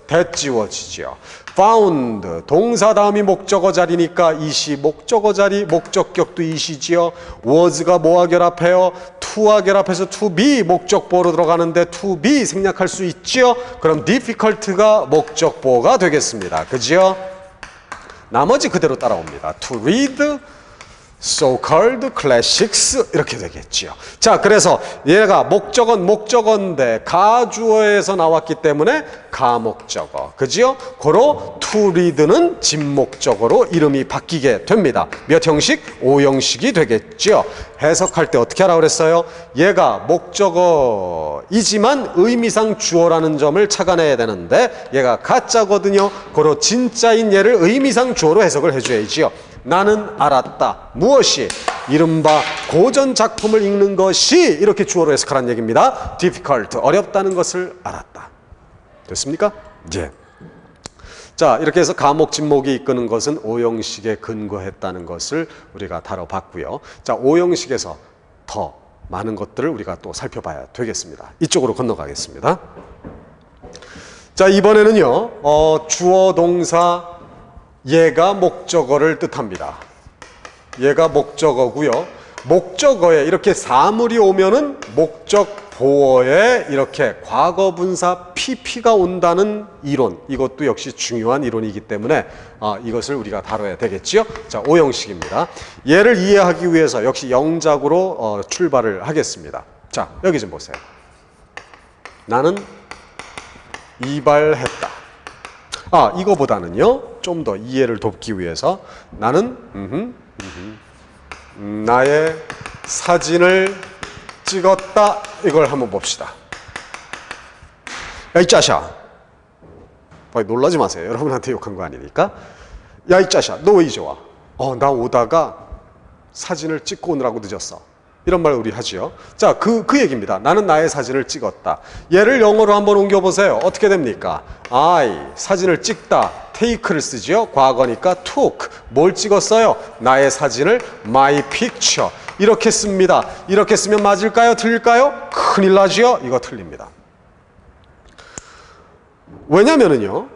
대지워지죠. found 동사 다음이 목적어 자리니까 it이 목적어 자리, 목적격도 it이지요. was가 뭐와 결합해요? to와 결합해서 to be 목적보로 들어가는데 to be 생략할 수 있지요. 그럼 difficult가 목적보가 되겠습니다. 그죠? 나머지 그대로 따라옵니다. to read so-called classics 이렇게 되겠지요. 자, 그래서 얘가 목적어는 목적어인데 가주어에서 나왔기 때문에 가목적어. 그지요? 고로 to read는 진목적어로 이름이 바뀌게 됩니다. 몇 형식? 5형식이 되겠지요. 해석할 때 어떻게 하라고 그랬어요? 얘가 목적어이지만 의미상 주어라는 점을 착안해야 되는데 얘가 가짜거든요. 고로 진짜인 얘를 의미상 주어로 해석을 해줘야지요. 나는 알았다. 무엇이? 이른바 고전 작품을 읽는 것이 이렇게 주어로 해석하라는 얘기입니다. difficult, 어렵다는 것을 알았다. 됐습니까? 예. 자, 이렇게 해서 가목, 진목이 이끄는 것은 오형식에 근거했다는 것을 우리가 다뤄봤고요. 자, 오형식에서 더 많은 것들을 우리가 또 살펴봐야 되겠습니다. 이쪽으로 건너가겠습니다. 자, 이번에는요, 주어, 동사, 얘가 목적어를 뜻합니다. 얘가 목적어고요. 목적어에 이렇게 사물이 오면은 목적 보어에 이렇게 과거분사 PP가 온다는 이론, 이것도 역시 중요한 이론이기 때문에 이것을 우리가 다뤄야 되겠지요. 자, 오형식입니다. 얘를 이해하기 위해서 역시 영작으로 출발을 하겠습니다. 자, 여기 좀 보세요. 나는 이발했다. 이거보다는요, 좀 더 이해를 돕기 위해서 나는 나의 사진을 찍었다. 이걸 한번 봅시다. 야, 이 짜샤. 놀라지 마세요. 여러분한테 욕한 거 아니니까. 야, 이 짜샤. 너 왜 이제 와? 나 오다가 사진을 찍고 오느라고 늦었어. 이런 말 우리 하지요. 자, 그 얘기입니다. 나는 나의 사진을 찍었다. 얘를 영어로 한번 옮겨보세요. 어떻게 됩니까? 사진을 찍다. take를 쓰지요. 과거니까 took. 뭘 찍었어요? 나의 사진을 my picture. 이렇게 씁니다. 이렇게 쓰면 맞을까요? 틀릴까요? 큰일 나지요? 이거 틀립니다. 왜냐면은요,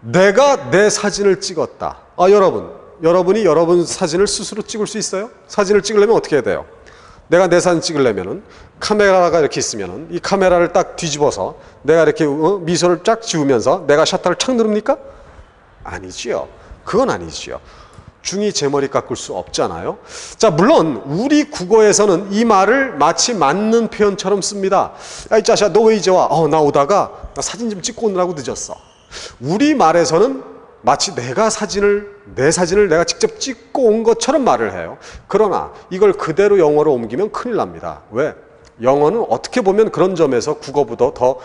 내가 내 사진을 찍었다. 여러분이 여러분 사진을 스스로 찍을 수 있어요? 사진을 찍으려면 어떻게 해야 돼요? 내가 내 사진 찍으려면은 카메라가 이렇게 있으면은 이 카메라를 딱 뒤집어서 내가 이렇게 미소를 쫙 지우면서 내가 셔터를 착 누릅니까? 아니지요. 그건 아니지요. 중이 제 머리 깎을 수 없잖아요. 자, 물론 우리 국어에서는 이 말을 마치 맞는 표현처럼 씁니다. 야, 이 자식아, 너 왜 이제 와? 나 오다가 나 사진 좀 찍고 오느라고 늦었어. 우리 말에서는 마치 내 사진을 내가 직접 찍고 온 것처럼 말을 해요. 그러나 이걸 그대로 영어로 옮기면 큰일 납니다. 왜? 영어는 어떻게 보면 그런 점에서 국어보다 더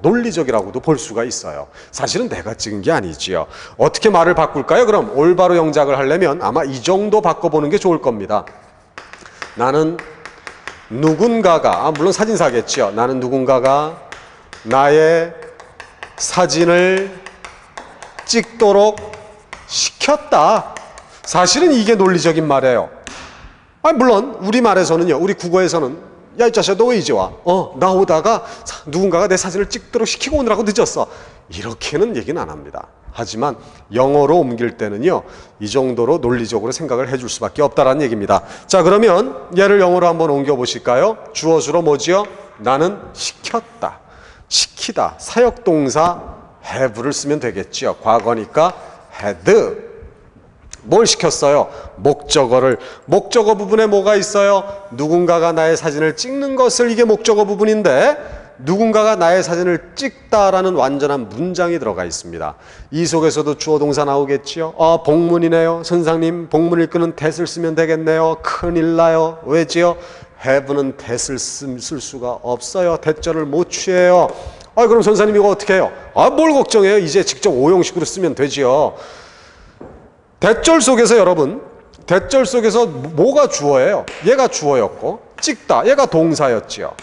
논리적이라고도 볼 수가 있어요. 사실은 내가 찍은 게 아니지요. 어떻게 말을 바꿀까요? 그럼 올바로 영작을 하려면 아마 이 정도 바꿔보는 게 좋을 겁니다. 나는 누군가가, 물론 사진사겠지요. 나는 누군가가 나의 사진을 찍도록 시켰다. 사실은 이게 논리적인 말이에요. 물론 우리말에서는요, 우리 국어에서는 야, 이 자식아, 너 왜 이제 와? 나 오다가 누군가가 내 사진을 찍도록 시키고 오느라고 늦었어. 이렇게는 얘기는 안 합니다. 하지만 영어로 옮길 때는요, 이 정도로 논리적으로 생각을 해줄 수밖에 없다라는 얘기입니다. 자, 그러면 얘를 영어로 한번 옮겨 보실까요? 주어주로 뭐지요? 나는 시켰다. 시키다. 사역동사 have를 쓰면 되겠죠. 과거니까 had. 뭘 시켰어요? 목적어를. 목적어 부분에 뭐가 있어요? 누군가가 나의 사진을 찍는 것을, 이게 목적어 부분인데 누군가가 나의 사진을 찍다라는 완전한 문장이 들어가 있습니다. 이 속에서도 주어 동사 나오겠지요. 복문이네요. 선생님, 복문 읽기는 that을 쓰면 되겠네요. 큰일 나요. 왜지요? have는 that을 쓸 수가 없어요. that절을 못 취해요. 그럼 선생님 이거 어떻게 해요? 뭘 걱정해요? 이제 직접 오형식으로 쓰면 되지요. 대절 속에서 여러분, 대절 속에서 뭐가 주어예요? 얘가 주어였고 찍다, 얘가 동사였지요.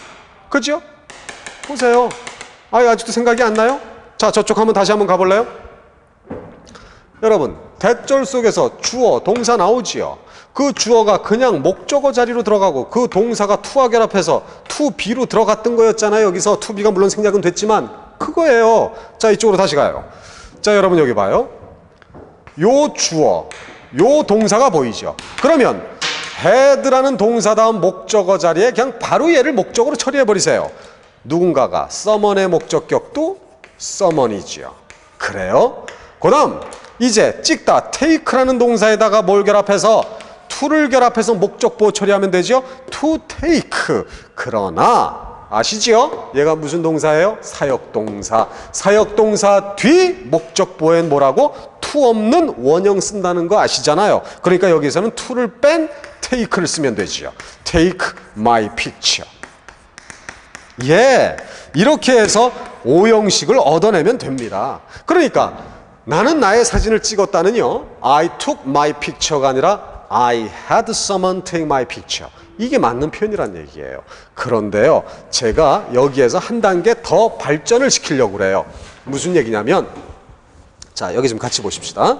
그죠? 보세요. 아직도 생각이 안 나요? 자, 저쪽 한번 다시 한번 가볼래요? 여러분, 대절 속에서 주어, 동사 나오지요. 그 주어가 그냥 목적어 자리로 들어가고 그 동사가 to와 결합해서 to be로 들어갔던 거였잖아요. 여기서 to be가 물론 생략은 됐지만 그거예요. 자, 이쪽으로 다시 가요. 자, 여러분 여기 봐요. 요 주어, 요 동사가 보이죠. 그러면 had라는 동사 다음 목적어 자리에 그냥 바로 얘를 목적으로 처리해 버리세요. 누군가가 someone의 목적격도 someone이지요. 그래요? 그 다음 이제 찍다, take라는 동사에다가 뭘 결합해서 to를 결합해서 목적보호 처리하면 되죠. to take. 그러나 아시죠? 얘가 무슨 동사예요? 사역동사. 사역동사 뒤 목적보호엔 뭐라고? to 없는 원형 쓴다는 거 아시잖아요. 그러니까 여기서는 to를 뺀 take를 쓰면 되지요. take my picture. 이렇게 해서 오형식을 얻어내면 됩니다. 그러니까 나는 나의 사진을 찍었다는요, I took my picture가 아니라 I had someone take my picture. 이게 맞는 표현이란 얘기예요. 그런데요, 제가 여기에서 한 단계 더 발전을 시키려고 그래요. 무슨 얘기냐면, 자, 여기 좀 같이 보십시다.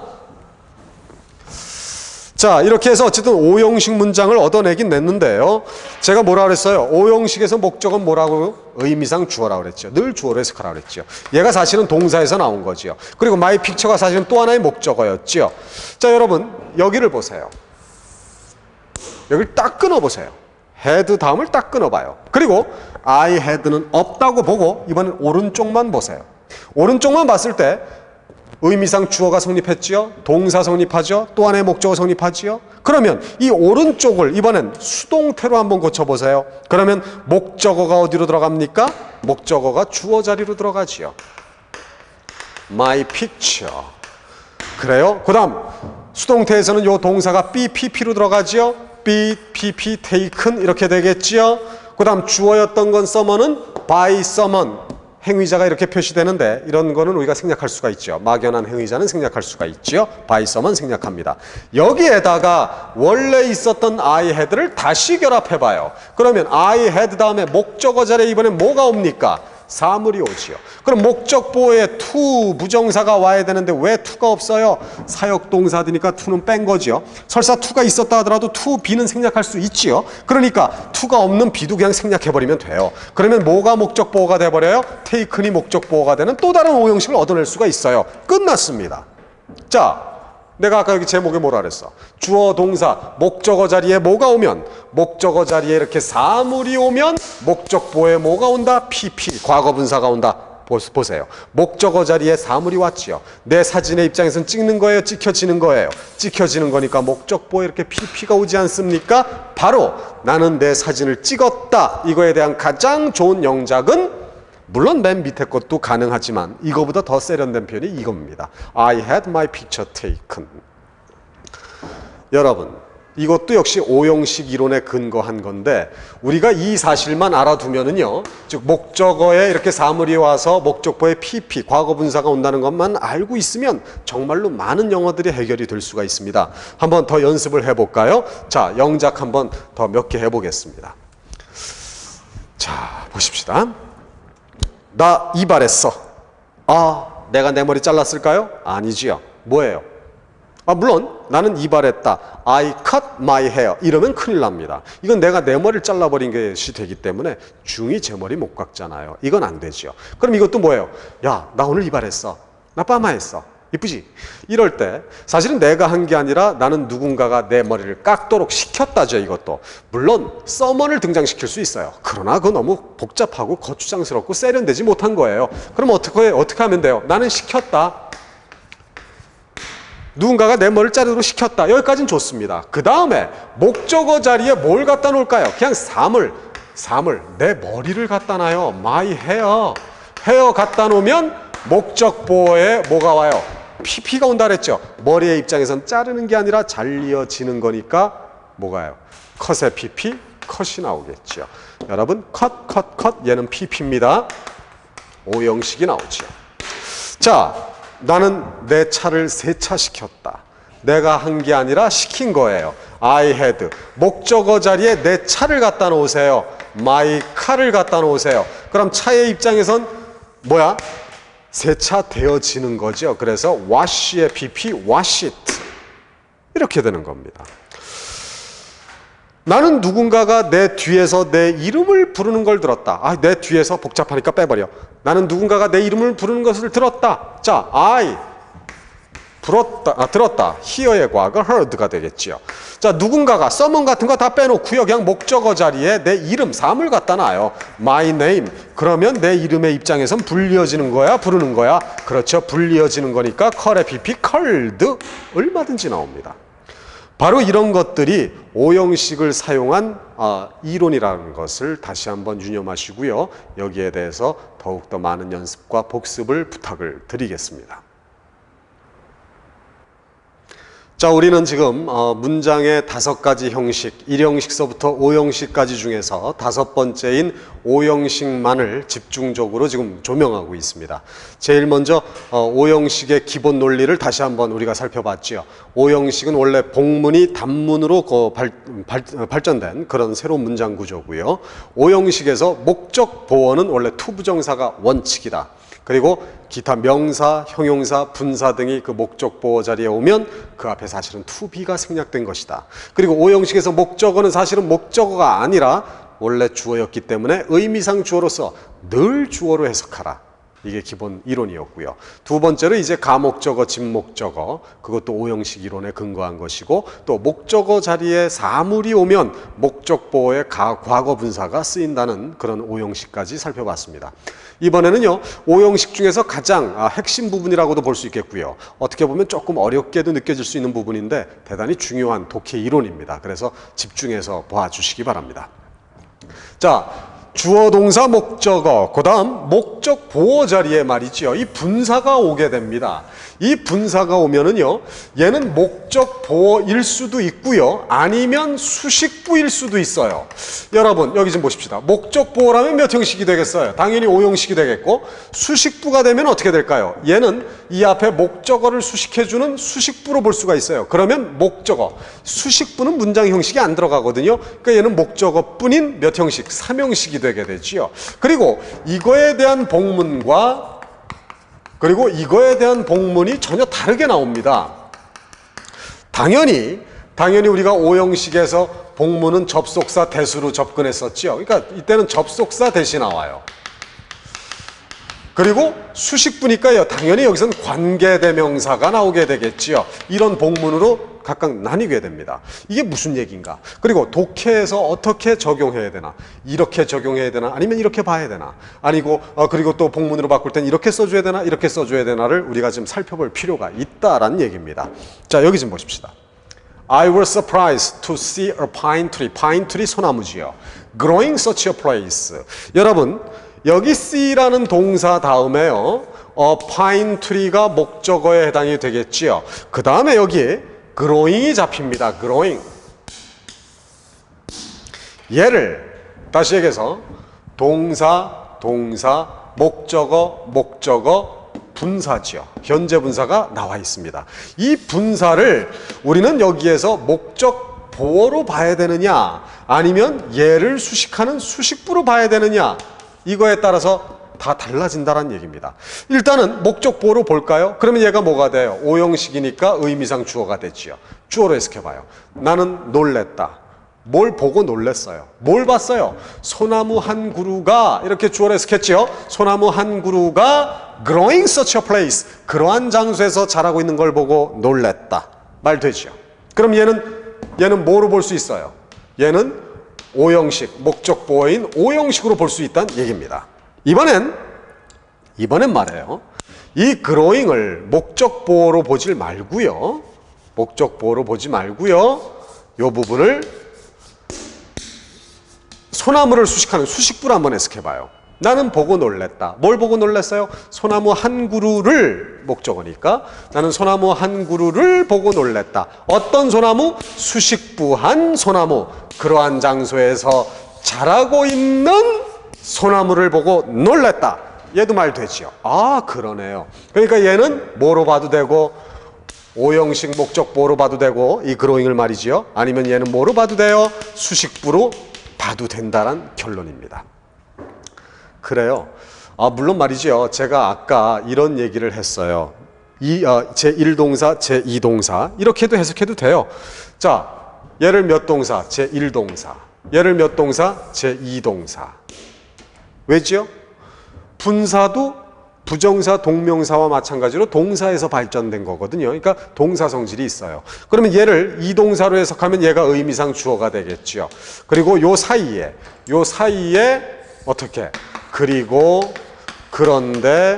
자, 이렇게 해서 어쨌든 오형식 문장을 얻어내긴 냈는데요. 제가 뭐라 그랬어요? 오형식에서 목적은 뭐라고? 의미상 주어라고 그랬죠. 늘 주어로 해석하라고 그랬죠. 얘가 사실은 동사에서 나온 거죠. 그리고 my picture가 사실은 또 하나의 목적어였죠. 자, 여러분 여기를 보세요. 여기를 딱 끊어보세요. had 다음을 딱 끊어봐요. 그리고 I had는 없다고 보고 이번엔 오른쪽만 보세요. 오른쪽만 봤을 때 의미상 주어가 성립했지요. 동사 성립하죠. 또 하나의 목적어 성립하지요. 그러면 이 오른쪽을 이번엔 수동태로 한번 고쳐보세요. 그러면 목적어가 어디로 들어갑니까? 목적어가 주어 자리로 들어가지요. My picture. 그래요? 그 다음 수동태에서는 요 동사가 be, pp로 들어가지요. be, pp, taken 이렇게 되겠지요. 그 다음 주어였던 건 someone은 by someone. 행위자가 이렇게 표시되는데 이런 거는 우리가 생략할 수가 있죠. 막연한 행위자는 생략할 수가 있죠. by someone 생략합니다. 여기에다가 원래 있었던 I had를 다시 결합해봐요. 그러면 I had 다음에 목적어 자리에 이번엔 뭐가 옵니까? 사물이 오지요. 그럼 목적보호에 to 부정사가 와야 되는데 왜 to가 없어요? 사역동사드니까 to는 뺀 거지요. 설사 to가 있었다 하더라도 to, be는 생략할 수 있지요. 그러니까 to가 없는 be도 그냥 생략해버리면 돼요. 그러면 뭐가 목적보호가 돼버려요? taken이 목적보호가 되는 또 다른 오형식을 얻어낼 수가 있어요. 끝났습니다. 자, 내가 아까 여기 제목에 뭐라 그랬어? 주어, 동사, 목적어 자리에 뭐가 오면, 목적어 자리에 이렇게 사물이 오면 목적보호에 뭐가 온다? PP, 과거분사가 온다. 보세요. 목적어 자리에 사물이 왔지요. 내 사진의 입장에서는 찍는 거예요? 찍혀지는 거예요? 찍혀지는 거니까 목적보호에 이렇게 PP가 오지 않습니까? 바로 나는 내 사진을 찍었다. 이거에 대한 가장 좋은 영작은 물론 맨 밑에 것도 가능하지만 이거보다 더 세련된 표현이 이겁니다. I had my picture taken. 여러분, 이것도 역시 오형식 이론에 근거한 건데 우리가 이 사실만 알아두면은요, 즉 목적어에 이렇게 사물이 와서 목적보에 PP, 과거분사가 온다는 것만 알고 있으면 정말로 많은 영어들이 해결이 될 수가 있습니다. 한번 더 연습을 해볼까요? 자, 영작 한번 더 몇 개 해보겠습니다. 자, 보십시다. 나 이발했어. 아, 내가 내 머리 잘랐을까요? 아니지요. 뭐예요? 물론 나는 이발했다. I cut my hair. 이러면 큰일 납니다. 이건 내가 내 머리를 잘라버린 것이 되기 때문에 중이 제 머리 못 깎잖아요. 이건 안 되죠. 그럼 이것도 뭐예요? 야, 나 오늘 이발했어. 나 파마했어. 이쁘지? 이럴 때 사실은 내가 한 게 아니라 나는 누군가가 내 머리를 깎도록 시켰다죠. 이것도 물론 someone을 등장시킬 수 있어요. 그러나 그거 너무 복잡하고 거추장스럽고 세련되지 못한 거예요. 그럼 어떻게 하면 돼요? 나는 시켰다. 누군가가 내 머리를 자르도록 시켰다. 여기까지는 좋습니다. 그 다음에 목적어 자리에 뭘 갖다 놓을까요? 그냥 사물 내 머리를 갖다 놔요. my hair 갖다 놓으면 목적보호에 뭐가 와요? PP가 온다 그랬죠. 머리의 입장에선 자르는 게 아니라 잘리어지는 거니까 뭐가요? 컷의 PP, 컷이 나오겠죠. 여러분, 컷 얘는 PP입니다. 오형식이 나오죠. 자, 나는 내 차를 세차시켰다. 내가 한 게 아니라 시킨 거예요. I had. 목적어 자리에 내 차를 갖다 놓으세요. my car를 갖다 놓으세요. 그럼 차의 입장에선 뭐야? 세차되어지는 거죠. 그래서 wash의 PP, wash it. 이렇게 되는 겁니다. 나는 누군가가 내 뒤에서 내 이름을 부르는 걸 들었다. 내 뒤에서 복잡하니까 빼버려. 나는 누군가가 내 이름을 부르는 것을 들었다. 자, I 들었다. hear의 과거 heard가 되겠지요. 자, 누군가가 someone 같은 거 다 빼놓고요. 그냥 목적어 자리에 내 이름, 사물 갖다 놔요. my name. 그러면 내 이름의 입장에선 불리어지는 거야, 부르는 거야? 그렇죠. 불리어지는 거니까 call의 PP, called 얼마든지 나옵니다. 바로 이런 것들이 오형식을 사용한 이론이라는 것을 다시 한번 유념하시고요. 여기에 대해서 더욱더 많은 연습과 복습을 부탁을 드리겠습니다. 자, 우리는 지금 문장의 5가지 형식, 1형식서부터 5형식까지 중에서 5번째인 5형식만을 집중적으로 지금 조명하고 있습니다. 제일 먼저 5형식의 기본 논리를 다시 한번 우리가 살펴봤죠. 5형식은 원래 복문이 단문으로 발전된 그런 새로운 문장 구조고요. 5형식에서 목적 보어는 원래 투부정사가 원칙이다. 그리고 기타 명사, 형용사, 분사 등이 그 목적 보어 자리에 오면 그 앞에 사실은 to be가 생략된 것이다. 그리고 5형식에서 목적어는 사실은 목적어가 아니라 원래 주어였기 때문에 의미상 주어로서 늘 주어로 해석하라. 이게 기본 이론이었고요. 두 번째로 이제 가목적어, 진목적어, 그것도 오형식 이론에 근거한 것이고, 또 목적어 자리에 사물이 오면 목적보어의 과거 분사가 쓰인다는 그런 오형식까지 살펴봤습니다. 이번에는요, 오형식 중에서 가장 핵심 부분이라고도 볼 수 있겠고요. 어떻게 보면 조금 어렵게도 느껴질 수 있는 부분인데 대단히 중요한 독해 이론입니다. 그래서 집중해서 봐주시기 바랍니다. 자, 주어, 동사, 목적어, 그 다음 목적 보어 자리에 말이죠. 이 분사가 오게 됩니다. 이 분사가 오면은요, 얘는 목적 보어일 수도 있고요, 아니면 수식부일 수도 있어요. 여러분, 여기 좀 보십시다. 목적 보어라면 몇 형식이 되겠어요? 당연히 5형식이 되겠고, 수식부가 되면 어떻게 될까요? 얘는 이 앞에 목적어를 수식해주는 수식부로 볼 수가 있어요. 그러면 목적어, 수식부는 문장 형식이 안 들어가거든요. 그러니까 얘는 목적어뿐인 몇 형식? 3형식이 되게 되지요. 그리고 이거에 대한 복문과 그리고 이거에 대한 복문이 전혀 다르게 나옵니다. 당연히 우리가 오형식에서 복문은 접속사 대수로 접근했었죠. 그러니까 이때는 접속사 대시 나와요. 그리고 수식부니까요, 당연히 여기서는 관계대명사가 나오게 되겠지요. 이런 복문으로 각각 나뉘게 됩니다. 이게 무슨 얘기인가? 그리고 독해에서 어떻게 적용해야 되나? 이렇게 적용해야 되나? 아니면 이렇게 봐야 되나? 아니고 그리고 또 복문으로 바꿀 땐 이렇게 써줘야 되나? 이렇게 써줘야 되나를 우리가 좀 살펴볼 필요가 있다라는 얘기입니다. 자, 여기 좀 보십시다. I was surprised to see a pine tree. pine tree 소나무지요. growing such a place. 여러분, 여기 see라는 동사 다음에요, pine tree가 목적어에 해당이 되겠지요. 그 다음에 여기 growing이 잡힙니다. growing. 얘를 다시 얘기해서 동사, 목적어, 분사지요. 현재 분사가 나와 있습니다. 이 분사를 우리는 여기에서 목적 보어로 봐야 되느냐, 아니면 얘를 수식하는 수식부로 봐야 되느냐, 이거에 따라서 다 달라진다는 얘기입니다. 일단은 목적 보어로 볼까요? 그러면 얘가 뭐가 돼요? 오형식이니까 의미상 주어가 됐지요. 주어로 해석해봐요. 나는 놀랬다. 뭘 보고 놀랬어요? 뭘 봤어요? 소나무 한 그루가, 이렇게 주어로 해석했지요. 소나무 한 그루가 growing such a place, 그러한 장소에서 자라고 있는 걸 보고 놀랬다. 말 되지요. 그럼 얘는 뭐로 볼 수 있어요? 얘는 오형식, 목적 보어인 오형식으로 볼 수 있다는 얘기입니다. 이번엔 말이에요, 이 growing을 목적 보어로 보지 말고요, 이 부분을 소나무를 수식하는 수식부로 한번 해석해봐요. 나는 보고 놀랬다. 뭘 보고 놀랬어요? 소나무 한 그루를 목적어니까 나는 소나무 한 그루를 보고 놀랬다. 어떤 소나무? 수식부한 소나무. 그러한 장소에서 자라고 있는 소나무를 보고 놀랬다. 얘도 말 되지요. 아, 그러네요. 그러니까 얘는 뭐로 봐도 되고, 오형식 목적보로 봐도 되고, 이 growing을 말이지요. 아니면 얘는 뭐로 봐도 돼요? 수식부로 봐도 된다는 결론입니다. 그래요. 물론 말이죠, 제가 아까 이런 얘기를 했어요. 제1동사, 제2동사 이렇게도 해석해도 돼요. 자, 얘를 몇 동사? 제1동사. 얘를 몇 동사? 제2동사. 왜지요? 분사도 부정사, 동명사와 마찬가지로 동사에서 발전된 거거든요. 그러니까 동사 성질이 있어요. 그러면 얘를 이동사로 해석하면 얘가 의미상 주어가 되겠죠. 그리고 요 사이에 어떻게? 그리고, 그런데,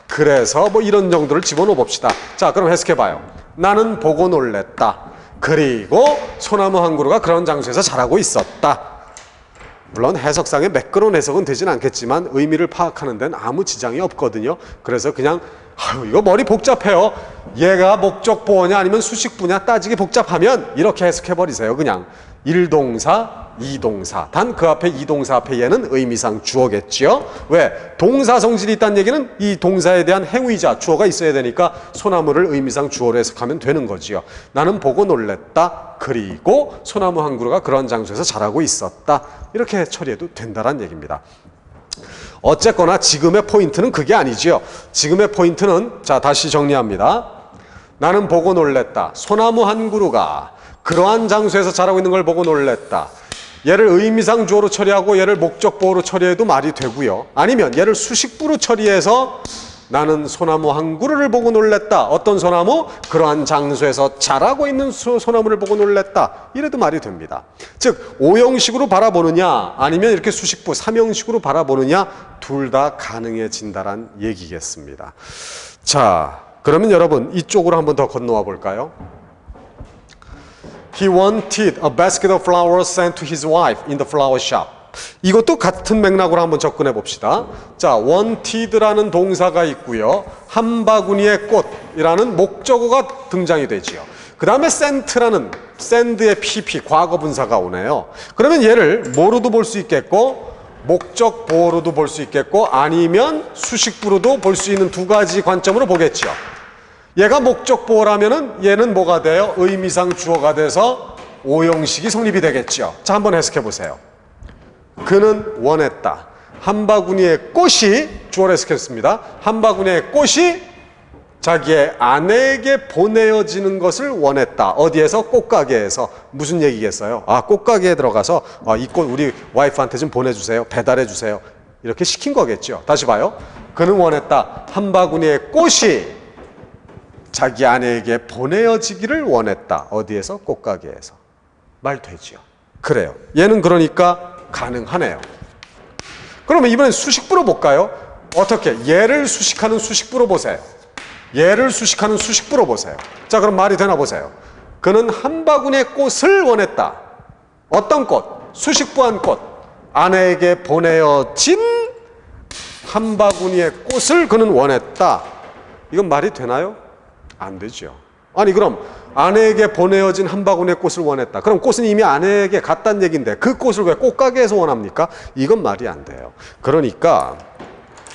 그래서 뭐 이런 정도를 집어넣어 봅시다. 자, 그럼 해석해봐요. 나는 보고 놀랬다. 그리고 소나무 한 그루가 그런 장소에서 자라고 있었다. 물론 해석상의 매끄러운 해석은 되진 않겠지만 의미를 파악하는 데는 아무 지장이 없거든요. 그래서 그냥 이거 머리 복잡해요. 얘가 목적 보어냐 아니면 수식부냐 따지기 복잡하면 이렇게 해석해버리세요. 그냥 1동사, 2동사. 단 그 앞에 2동사 앞에 얘는 의미상 주어겠지요. 왜? 동사 성질이 있다는 얘기는 이 동사에 대한 행위자, 주어가 있어야 되니까 소나무를 의미상 주어로 해석하면 되는 거지요. 나는 보고 놀랬다. 그리고 소나무 한 그루가 그런 장소에서 자라고 있었다. 이렇게 처리해도 된다는 얘기입니다. 어쨌거나 지금의 포인트는 그게 아니지요. 지금의 포인트는, 자, 다시 정리합니다. 나는 보고 놀랬다. 소나무 한 그루가 그러한 장소에서 자라고 있는 걸 보고 놀랬다. 얘를 의미상 주어로 처리하고 얘를 목적 보어로 처리해도 말이 되고요. 아니면 얘를 수식부로 처리해서 나는 소나무 한 그루를 보고 놀랬다. 어떤 소나무? 그러한 장소에서 자라고 있는 소나무를 보고 놀랬다. 이래도 말이 됩니다. 즉 오형식으로 바라보느냐 아니면 이렇게 수식부 삼형식으로 바라보느냐 둘 다 가능해진다란 얘기겠습니다. 자, 그러면 여러분 이쪽으로 한번 더 건너와 볼까요? He wanted a basket of flowers sent to his wife in the flower shop. 이것도 같은 맥락으로 한번 접근해 봅시다. 자, wanted라는 동사가 있고요. 한 바구니의 꽃이라는 목적어가 등장이 되지요. 그 다음에 sent라는 send의 pp 과거 분사가 오네요. 그러면 얘를 뭐로도 볼 수 있겠고 목적 보어로도 볼 수 있겠고 아니면 수식부로도 볼 수 있는 두 가지 관점으로 보겠죠. 얘가 목적 보어라면은 얘는 뭐가 돼요? 의미상 주어가 돼서 오형식이 성립이 되겠죠. 자, 한번 해석해 보세요. 그는 원했다. 한 바구니의 꽃이 주어로 해석했습니다. 한 바구니의 꽃이 자기의 아내에게 보내어지는 것을 원했다. 어디에서? 꽃가게에서. 무슨 얘기겠어요? 아, 꽃가게에 들어가서 이 꽃 우리 와이프한테 좀 보내주세요. 배달해 주세요. 이렇게 시킨 거겠죠. 다시 봐요. 그는 원했다. 한 바구니의 꽃이 자기 아내에게 보내어지기를 원했다. 어디에서? 꽃가게에서. 말 되죠. 그래요. 얘는 그러니까 가능하네요. 그러면 이번엔 수식부로 볼까요? 어떻게? 얘를 수식하는 수식부로 보세요. 얘를 수식하는 수식부로 보세요. 자, 그럼 말이 되나 보세요. 그는 한 바구니의 꽃을 원했다. 어떤 꽃? 수식부한 꽃. 아내에게 보내어진 한 바구니의 꽃을 그는 원했다. 이건 말이 되나요? 안 되죠. 아니 그럼 아내에게 보내어진 한 바구니의 꽃을 원했다. 그럼 꽃은 이미 아내에게 갔다는 얘기인데 그 꽃을 왜 꽃가게에서 원합니까? 이건 말이 안 돼요. 그러니까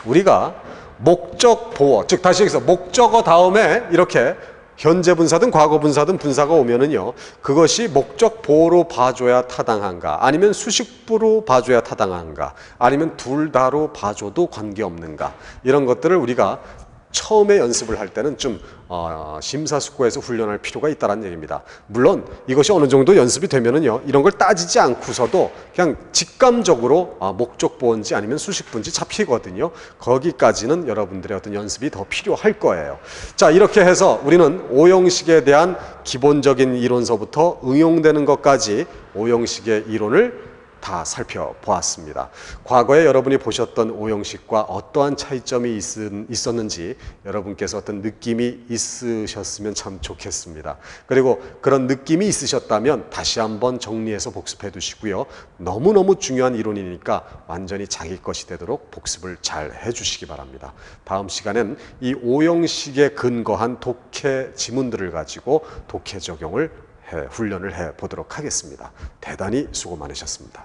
우리가 목적 보어, 즉 다시 얘기해서 목적어 다음에 이렇게 현재 분사든 과거 분사든 분사가 오면은요, 그것이 목적 보어로 봐줘야 타당한가, 아니면 수식부로 봐줘야 타당한가, 아니면 둘 다로 봐줘도 관계없는가, 이런 것들을 우리가 처음에 연습을 할 때는 좀 심사숙고해서 훈련할 필요가 있다는 얘기입니다. 물론 이것이 어느 정도 연습이 되면은요, 이런 걸 따지지 않고서도 그냥 직감적으로 목적 보어인지 아니면 수식부인지 잡히거든요. 거기까지는 여러분들의 어떤 연습이 더 필요할 거예요. 자, 이렇게 해서 우리는 오형식에 대한 기본적인 이론서부터 응용되는 것까지 오형식의 이론을 다 살펴보았습니다. 과거에 여러분이 보셨던 오형식과 어떠한 차이점이 있었는지 여러분께서 어떤 느낌이 있으셨으면 참 좋겠습니다. 그리고 그런 느낌이 있으셨다면 다시 한번 정리해서 복습해 두시고요. 너무너무 중요한 이론이니까 완전히 자기 것이 되도록 복습을 잘 해주시기 바랍니다. 다음 시간엔 이 오형식에 근거한 독해 지문들을 가지고 독해 적용을 훈련을 해보도록 하겠습니다. 대단히 수고 많으셨습니다.